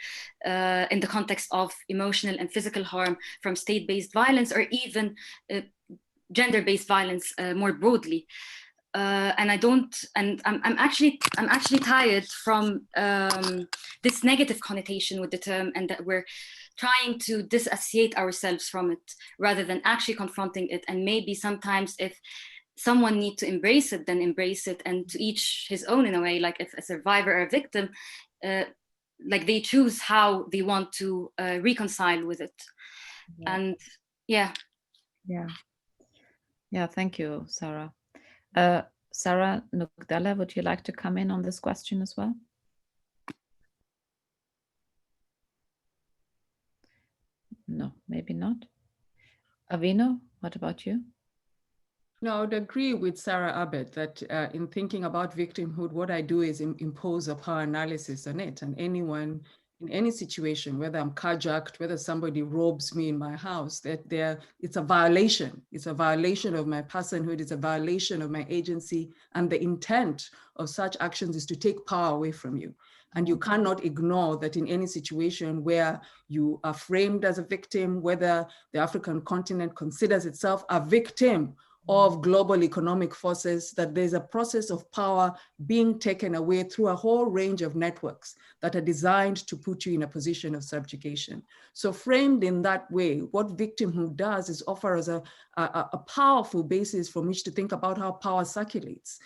in the context of emotional and physical harm from state-based violence, or even gender-based violence more broadly. And I'm actually tired from this negative connotation with the term, and that we're trying to disassociate ourselves from it rather than actually confronting it. And maybe sometimes if someone needs to embrace it, then embrace it, and to each his own in a way, like if a survivor or a victim, like they choose how they want to reconcile with it. Yeah. And yeah. Thank you, Sarah. Sarah Nugdala, would you like to come in on this question as well? No, maybe not. Avino, what about you? No, I would agree with Sarah Abed that in thinking about victimhood, what I do is impose a power analysis on it. And anyone in any situation, whether I'm carjacked, whether somebody robs me in my house, it's a violation. It's a violation of my personhood. It's a violation of my agency. And the intent of such actions is to take power away from you. And you cannot ignore that in any situation where you are framed as a victim, whether the African continent considers itself a victim of global economic forces, that there's a process of power being taken away through a whole range of networks that are designed to put you in a position of subjugation. So framed in that way, what victimhood does is offer us a powerful basis from which to think about how power circulates,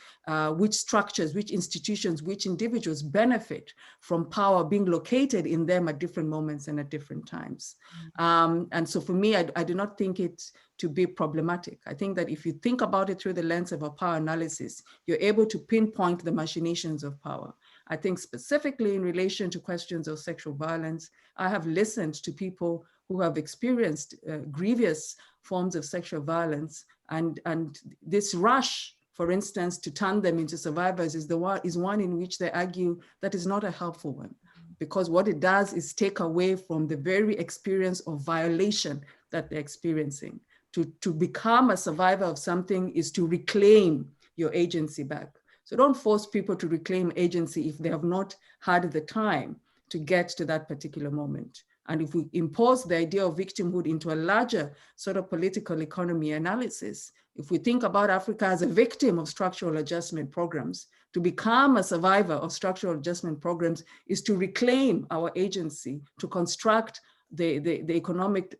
which structures, which institutions, which individuals benefit from power being located in them at different moments and at different times. And so for me, I do not think it to be problematic. I think that if you think about it through the lens of a power analysis, you're able to pinpoint the machinations of power. I think specifically in relation to questions of sexual violence, I have listened to people who have experienced grievous forms of sexual violence, and this rush for instance, to turn them into survivors is one in which they argue that is not a helpful one, because what it does is take away from the very experience of violation that they're experiencing. To become a survivor of something is to reclaim your agency back. So don't force people to reclaim agency if they have not had the time to get to that particular moment. And if we impose the idea of victimhood into a larger sort of political economy analysis, if we think about Africa as a victim of structural adjustment programs, to become a survivor of structural adjustment programs is to reclaim our agency, to construct the economic,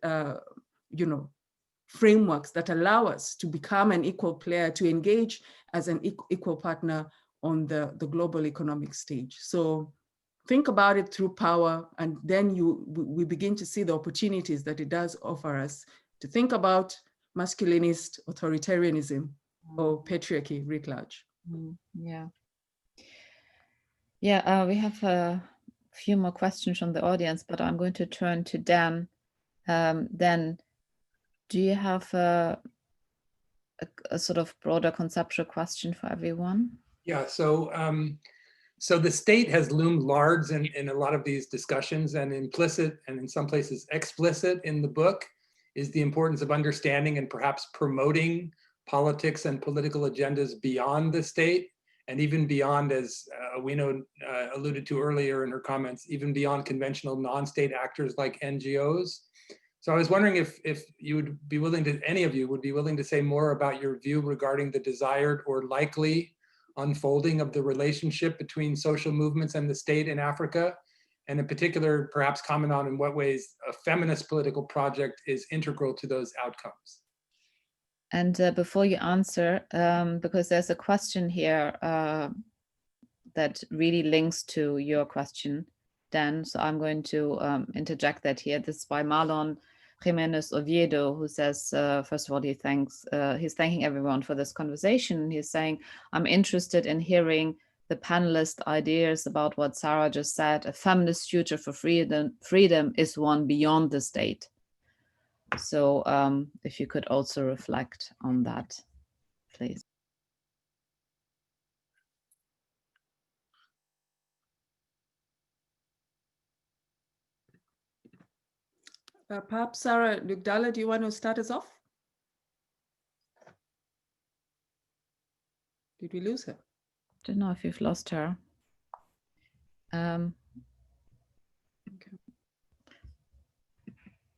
frameworks that allow us to become an equal player, to engage as an equal partner on the global economic stage. So think about it through power, and then we begin to see the opportunities that it does offer us to think about masculinist authoritarianism or patriarchy writ large. Yeah. Yeah, we have a few more questions from the audience, but I'm going to turn to Dan. Dan, do you have a sort of broader conceptual question for everyone? Yeah, so the state has loomed large in a lot of these discussions, and implicit and in some places explicit in the book is the importance of understanding and perhaps promoting politics and political agendas beyond the state, and even beyond, as Awino alluded to earlier in her comments, even beyond conventional non-state actors like NGOs. So I was wondering if you would be willing to, any of you would be willing to say more about your view regarding the desired or likely unfolding of the relationship between social movements and the state in Africa, and in particular, perhaps comment on in what ways a feminist political project is integral to those outcomes. And before you answer, because there's a question here that really links to your question, Dan, so I'm going to interject that here. This is by Marlon Jimenez Oviedo, who says, first of all, he's thanking everyone for this conversation. He's saying, I'm interested in hearing the panelist ideas about what Sarah just said. A feminist future for freedom is one beyond the state. So if you could also reflect on that, please. Perhaps Sarah Lugdala, do you want to start us off? Did we lose her? Don't know if you've lost her. Okay.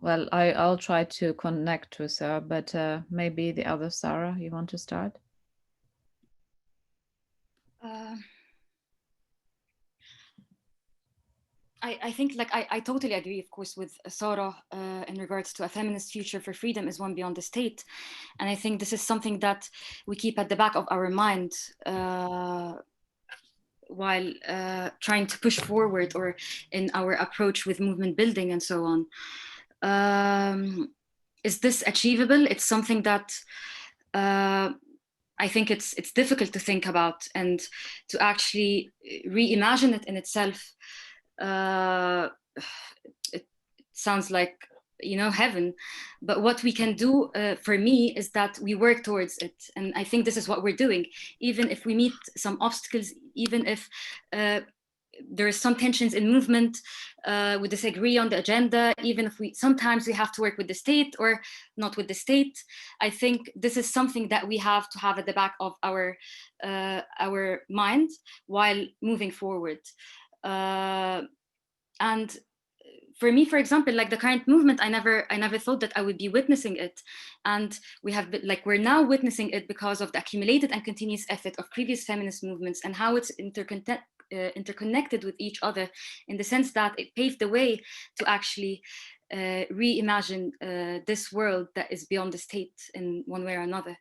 Well, I'll try to connect with her, but maybe the other Sarah, you want to start? I think, like, I totally agree, of course, with Sarah in regards to a feminist future for freedom is one beyond the state. And I think this is something that we keep at the back of our mind while trying to push forward, or in our approach with movement building and so on. Is this achievable? It's something that I think it's difficult to think about, and to actually reimagine it in itself. It sounds like, heaven, but what we can do for me is that we work towards it, and I think this is what we're doing. Even if we meet some obstacles, even if there is some tensions in movement, we disagree on the agenda, even if sometimes we have to work with the state or not with the state, I think this is something that we have to have at the back of our mind while moving forward. And for me, for example, like the current movement, I never thought that I would be witnessing it. And we're now witnessing it because of the accumulated and continuous effort of previous feminist movements, and how it's interconnected with each other, in the sense that it paved the way to actually reimagine this world that is beyond the state in one way or another.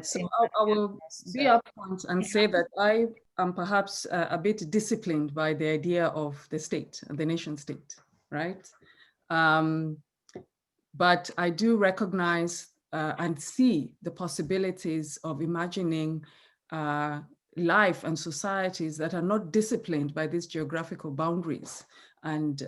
So I will be upfront and say that I am perhaps a bit disciplined by the idea of the state, the nation state, right? But I do recognize and see the possibilities of imagining life and societies that are not disciplined by these geographical boundaries, and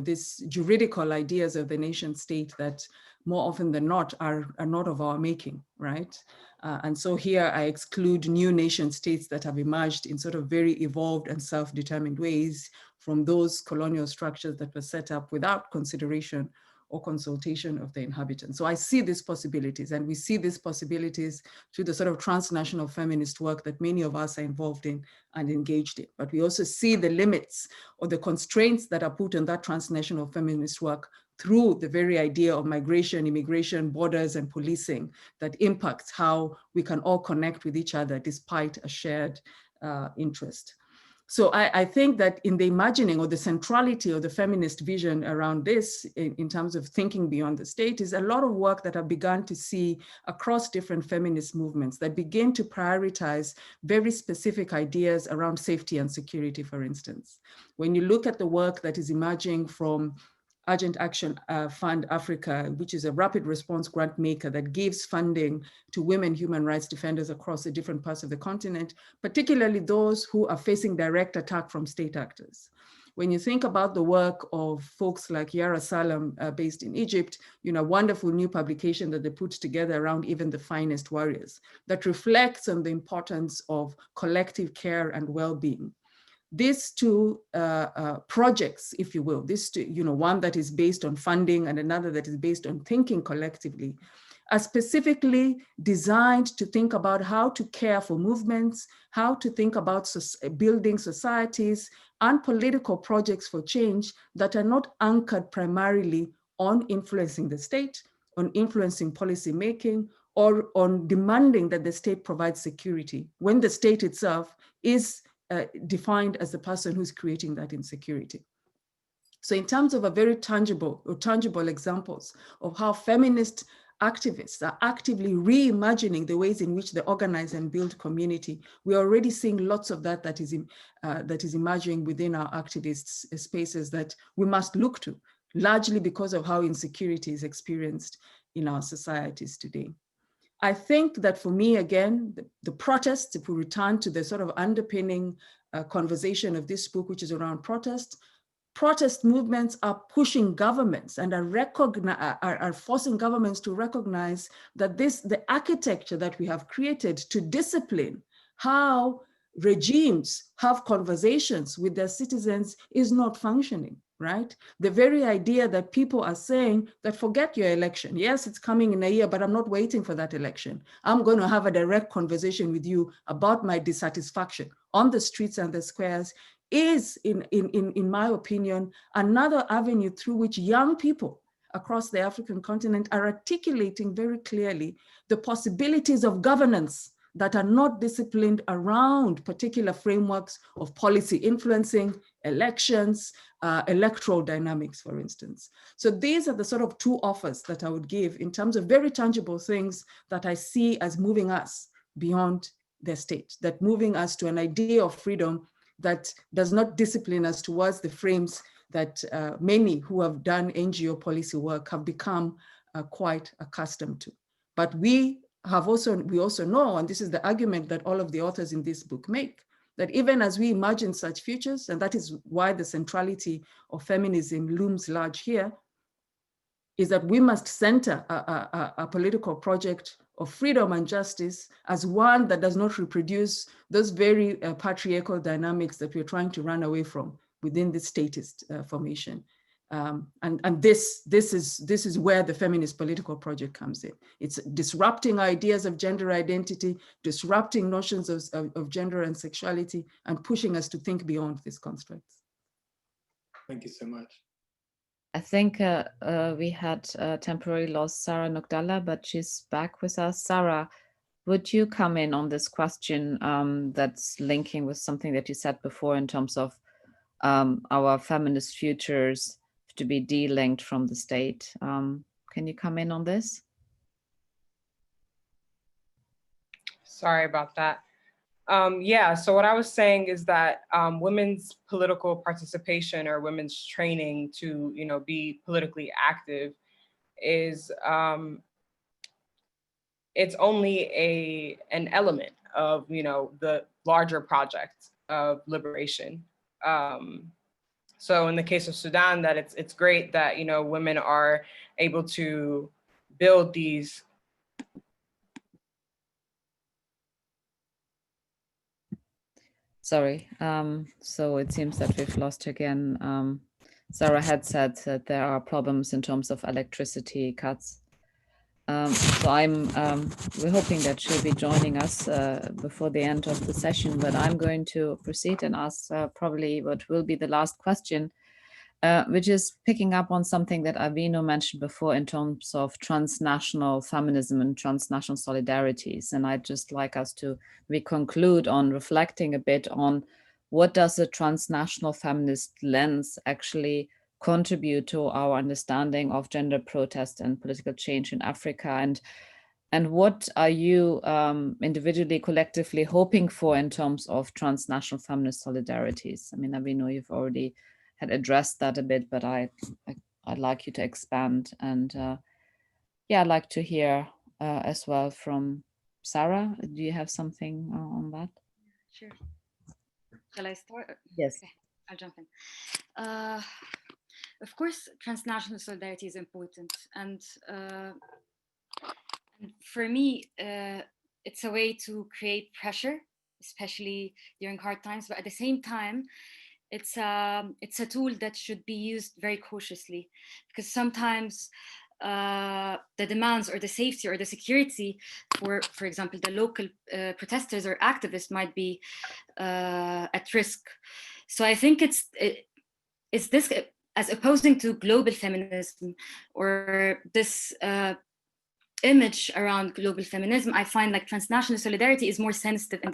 these juridical ideas of the nation state that more often than not are not of our making, right? And so here I exclude new nation states that have emerged in sort of very evolved and self-determined ways from those colonial structures that were set up without consideration or consultation of the inhabitants. So I see these possibilities, and we see these possibilities through the sort of transnational feminist work that many of us are involved in and engaged in. But we also see the limits or the constraints that are put on that transnational feminist work through the very idea of migration, immigration, borders, and policing that impacts how we can all connect with each other despite a shared interest. So I think that in the imagining or the centrality of the feminist vision around this in terms of thinking beyond the state is a lot of work that I've begun to see across different feminist movements that begin to prioritize very specific ideas around safety and security, for instance. When you look at the work that is emerging from Urgent Action Fund Africa, which is a rapid response grant maker that gives funding to women human rights defenders across the different parts of the continent, particularly those who are facing direct attack from state actors. When you think about the work of folks like Yara Salam based in Egypt, wonderful new publication that they put together around even the finest warriors that reflects on the importance of collective care and well-being. These two projects, if you will, these two, one that is based on funding and another that is based on thinking collectively, are specifically designed to think about how to care for movements, how to think about building societies and political projects for change that are not anchored primarily on influencing the state, on influencing policy making, or on demanding that the state provides security when the state itself is defined as the person who's creating that insecurity. So in terms of a very tangible examples of how feminist activists are actively reimagining the ways in which they organize and build community, we're already seeing lots of that is emerging within our activist spaces that we must look to, largely because of how insecurity is experienced in our societies today. I think that for me, again, the protests, if we return to the sort of underpinning conversation of this book, which is around protest movements are pushing governments and are forcing governments to recognize that the architecture that we have created to discipline how regimes have conversations with their citizens is not functioning. Right? The very idea that people are saying that forget your election. Yes, it's coming in a year, but I'm not waiting for that election. I'm going to have a direct conversation with you about my dissatisfaction on the streets and the squares is, in my opinion, another avenue through which young people across the African continent are articulating very clearly the possibilities of governance that are not disciplined around particular frameworks of policy influencing, elections, electoral dynamics, for instance. So these are the sort of two offers that I would give in terms of very tangible things that I see as moving us beyond the state, that moving us to an idea of freedom that does not discipline us towards the frames that many who have done NGO policy work have become quite accustomed to. But we also know, and this is the argument that all of the authors in this book make, that even as we imagine such futures, and that is why the centrality of feminism looms large here, is that we must center a political project of freedom and justice as one that does not reproduce those very patriarchal dynamics that we're trying to run away from within the statist formation. And this is where the feminist political project comes in. It's disrupting ideas of gender identity, disrupting notions of gender and sexuality, and pushing us to think beyond these constructs. Thank you so much. I think we had temporarily lost Sarah Nogdalla, but she's back with us. Sarah, would you come in on this question that's linking with something that you said before in terms of our feminist futures to be de-linked from the state? Can you come in on this? Sorry about that. Yeah, so what I was saying is that women's political participation or women's training to, be politically active is, it's only an element of, the larger project of liberation. So in the case of Sudan, that it's great that, you know, women are able to build these. Sorry, so it seems that we've lost again. Sarah had said that there are problems in terms of electricity cuts. So we're hoping that she'll be joining us before the end of the session, but I'm going to proceed and ask probably what will be the last question, which is picking up on something that Avino mentioned before in terms of transnational feminism and transnational solidarities. And I'd just like us to conclude on reflecting a bit on what does a transnational feminist lens actually contribute to our understanding of gender protest and political change in Africa, and what are you individually, collectively hoping for in terms of transnational feminist solidarities? I mean, we know you've already had addressed that a bit, but I'd like you to expand, and yeah, I'd like to hear as well from Sarah. Do you have something on that? Sure. Shall I start? Yes. Okay, I'll jump in. Of course, transnational solidarity is important. And for me, it's a way to create pressure, especially during hard times. But at the same time, it's a tool that should be used very cautiously, because sometimes the demands or the safety or the security for example, the local protesters or activists might be at risk. So I think it's this, as opposing to global feminism or this image around global feminism, I find like transnational solidarity is more sensitive in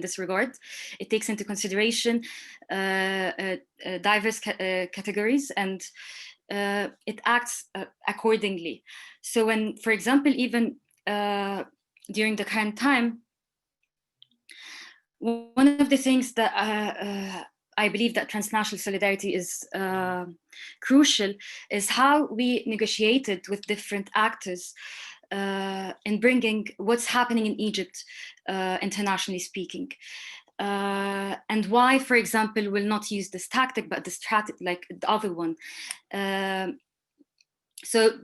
this regard. It takes into consideration diverse categories, and it acts accordingly. So when, for example, even during the current time, one of the things that I believe that transnational solidarity is crucial is how we negotiated with different actors in bringing what's happening in Egypt, internationally speaking. And why, for example, we'll not use this tactic, but this strategy, like the other one. So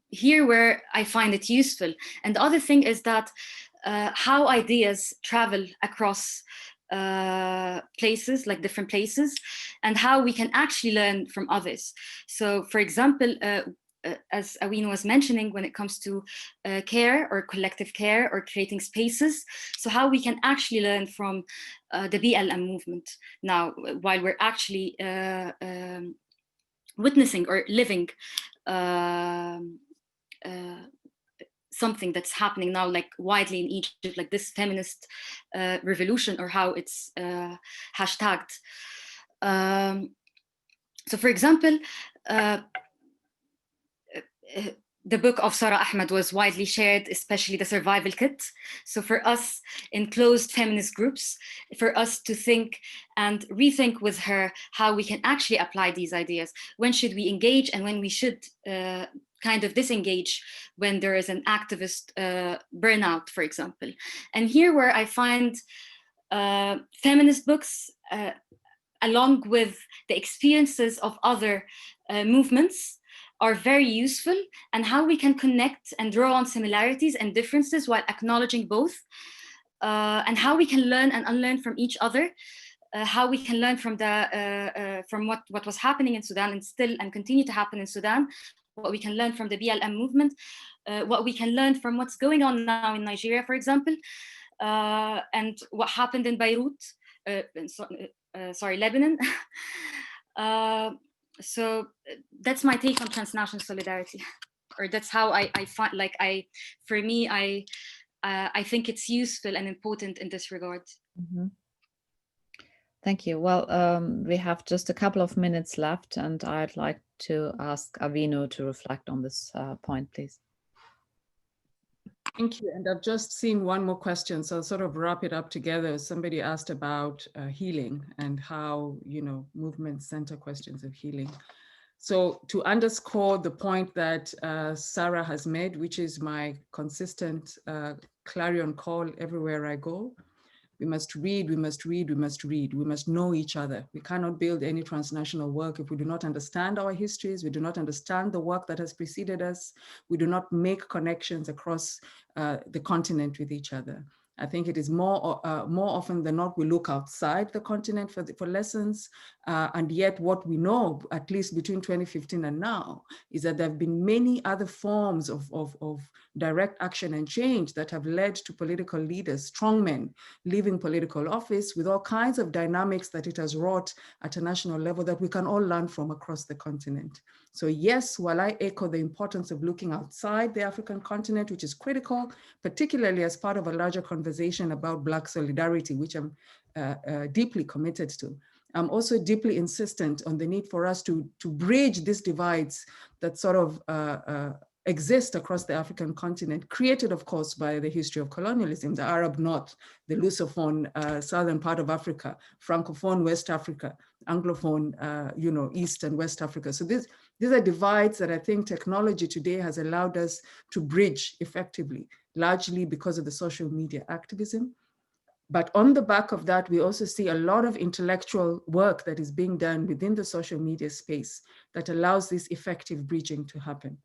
here where I find it useful. And the other thing is that how ideas travel across places, like different places, and how we can actually learn from others. So for example, as Awin was mentioning, when it comes to care or collective care or creating spaces, so how we can actually learn from the BLM movement now, while we're actually witnessing or living something that's happening now, like widely in Egypt, like this feminist revolution, or how it's hashtagged. So for example, the book of Sarah Ahmed was widely shared, especially the survival kit. So for us in closed feminist groups, for us to think and rethink with her how we can actually apply these ideas. When should we engage and when we should kind of disengage when there is an activist burnout, for example. And here where I find feminist books, along with the experiences of other movements, are very useful, and how we can connect and draw on similarities and differences while acknowledging both, and how we can learn and unlearn from each other, how we can learn from from what was happening in Sudan and still and continue to happen in Sudan, what we can learn from the BLM movement, what we can learn from what's going on now in Nigeria, for example, and what happened in Beirut, Lebanon. So that's my take on transnational solidarity, or that's how I find, like, for me, I think it's useful and important in this regard. Mm-hmm. Thank you. Well, we have just a couple of minutes left, and I'd like to ask Avino to reflect on this point, please. Thank you. And I've just seen one more question, so I'll sort of wrap it up together. Somebody asked about healing and how, you know, movements center questions of healing. So to underscore the point that Sarah has made, which is my consistent clarion call everywhere I go, We must read, we must read, we must read. We must know each other. We cannot build any transnational work if we do not understand our histories, we do not understand the work that has preceded us, we do not make connections across the continent with each other. I think it is more often than not, we look outside the continent for lessons, and yet what we know, at least between 2015 and now, is that there have been many other forms of direct action and change that have led to political leaders, strongmen, leaving political office with all kinds of dynamics that it has wrought at a national level that we can all learn from across the continent. So yes, while I echo the importance of looking outside the African continent, which is critical, particularly as part of a larger conversation about Black solidarity, which I'm deeply committed to, I'm also deeply insistent on the need for us to bridge these divides that sort of exist across the African continent, created, of course, by the history of colonialism, the Arab North, the Lusophone southern part of Africa, Francophone West Africa, Anglophone, East and West Africa. So these are divides that I think technology today has allowed us to bridge effectively, largely because of the social media activism. But on the back of that, we also see a lot of intellectual work that is being done within the social media space that allows this effective bridging to happen.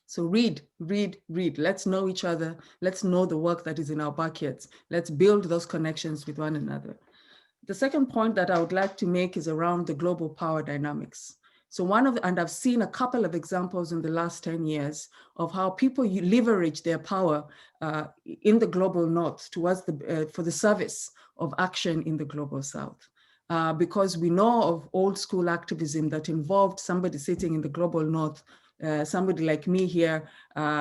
So read, read, read. Let's know each other. Let's know the work that is in our backyards. Let's build those connections with one another. The second point that I would like to make is around the global power dynamics. So and I've seen a couple of examples in the last 10 years of how people leverage their power in the global north towards for the service of action in the global south. Because we know of old school activism that involved somebody sitting in the global north, somebody like me here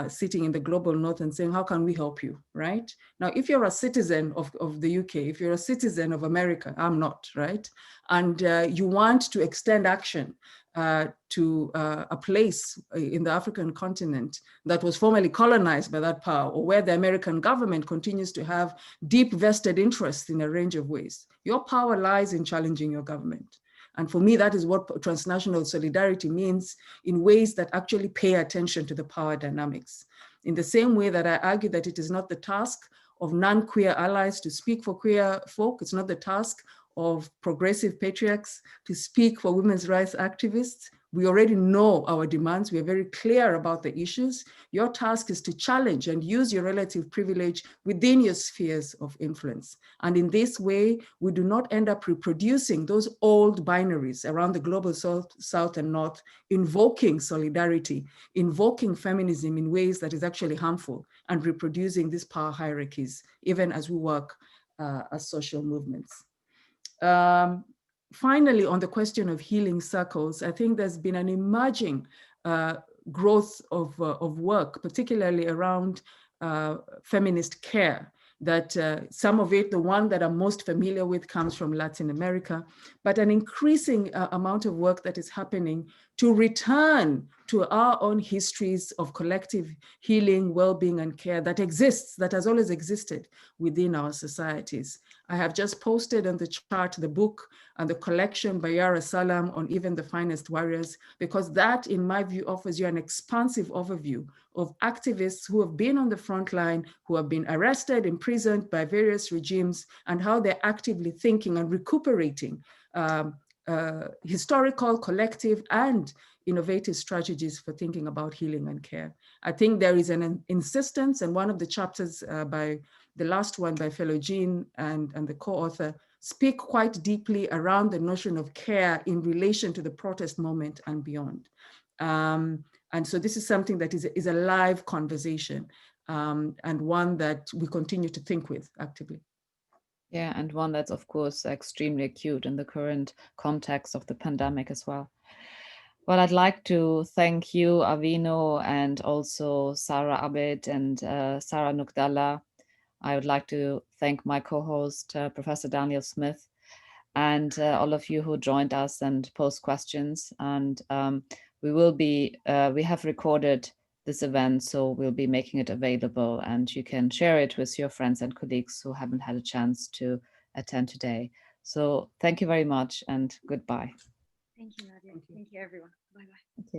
sitting in the global north and saying, how can we help you, right? Now, if you're a citizen of the UK, if you're a citizen of America, I'm not, right? And you want to extend action to a place in the African continent that was formerly colonized by that power, or where the American government continues to have deep vested interests in a range of ways. Your power lies in challenging your government. And for me, that is what transnational solidarity means in ways that actually pay attention to the power dynamics. In the same way that I argue that it is not the task of non-queer allies to speak for queer folk, it's not the task of progressive patriarchs to speak for women's rights activists. We already know our demands. We are very clear about the issues. Your task is to challenge and use your relative privilege within your spheres of influence. And in this way, we do not end up reproducing those old binaries around the global south and north, invoking solidarity, invoking feminism in ways that is actually harmful, and reproducing these power hierarchies, even as we work as social movements. Finally, on the question of healing circles, I think there's been an emerging growth of work, particularly around feminist care, that some of it, the one that I'm most familiar with, comes from Latin America, but an increasing amount of work that is happening to return to our own histories of collective healing, well-being, and care that exists, that has always existed within our societies. I have just posted on the chart the book and the collection by Yara Salam on Even the Finest Warriors, because that, in my view, offers you an expansive overview of activists who have been on the front line, who have been arrested, imprisoned by various regimes, and how they're actively thinking and recuperating historical, collective, and innovative strategies for thinking about healing and care. I think there is an insistence, and one of the chapters by the last one by fellow Jean and the co-author speak quite deeply around the notion of care in relation to the protest moment and beyond. And so this is something that is a live conversation and one that we continue to think with actively. Yeah, and one that's, of course, extremely acute in the current context of the pandemic as well. Well, I'd like to thank you, Avino, and also Sarah Abed and Sarah Nugdala. I would like to thank my co-host, Professor Daniel Smith, and all of you who joined us and posed questions. And we have recorded this event, so we'll be making it available, and you can share it with your friends and colleagues who haven't had a chance to attend today. So thank you very much and goodbye. Thank you, Nadia. Thank you, everyone. Bye-bye.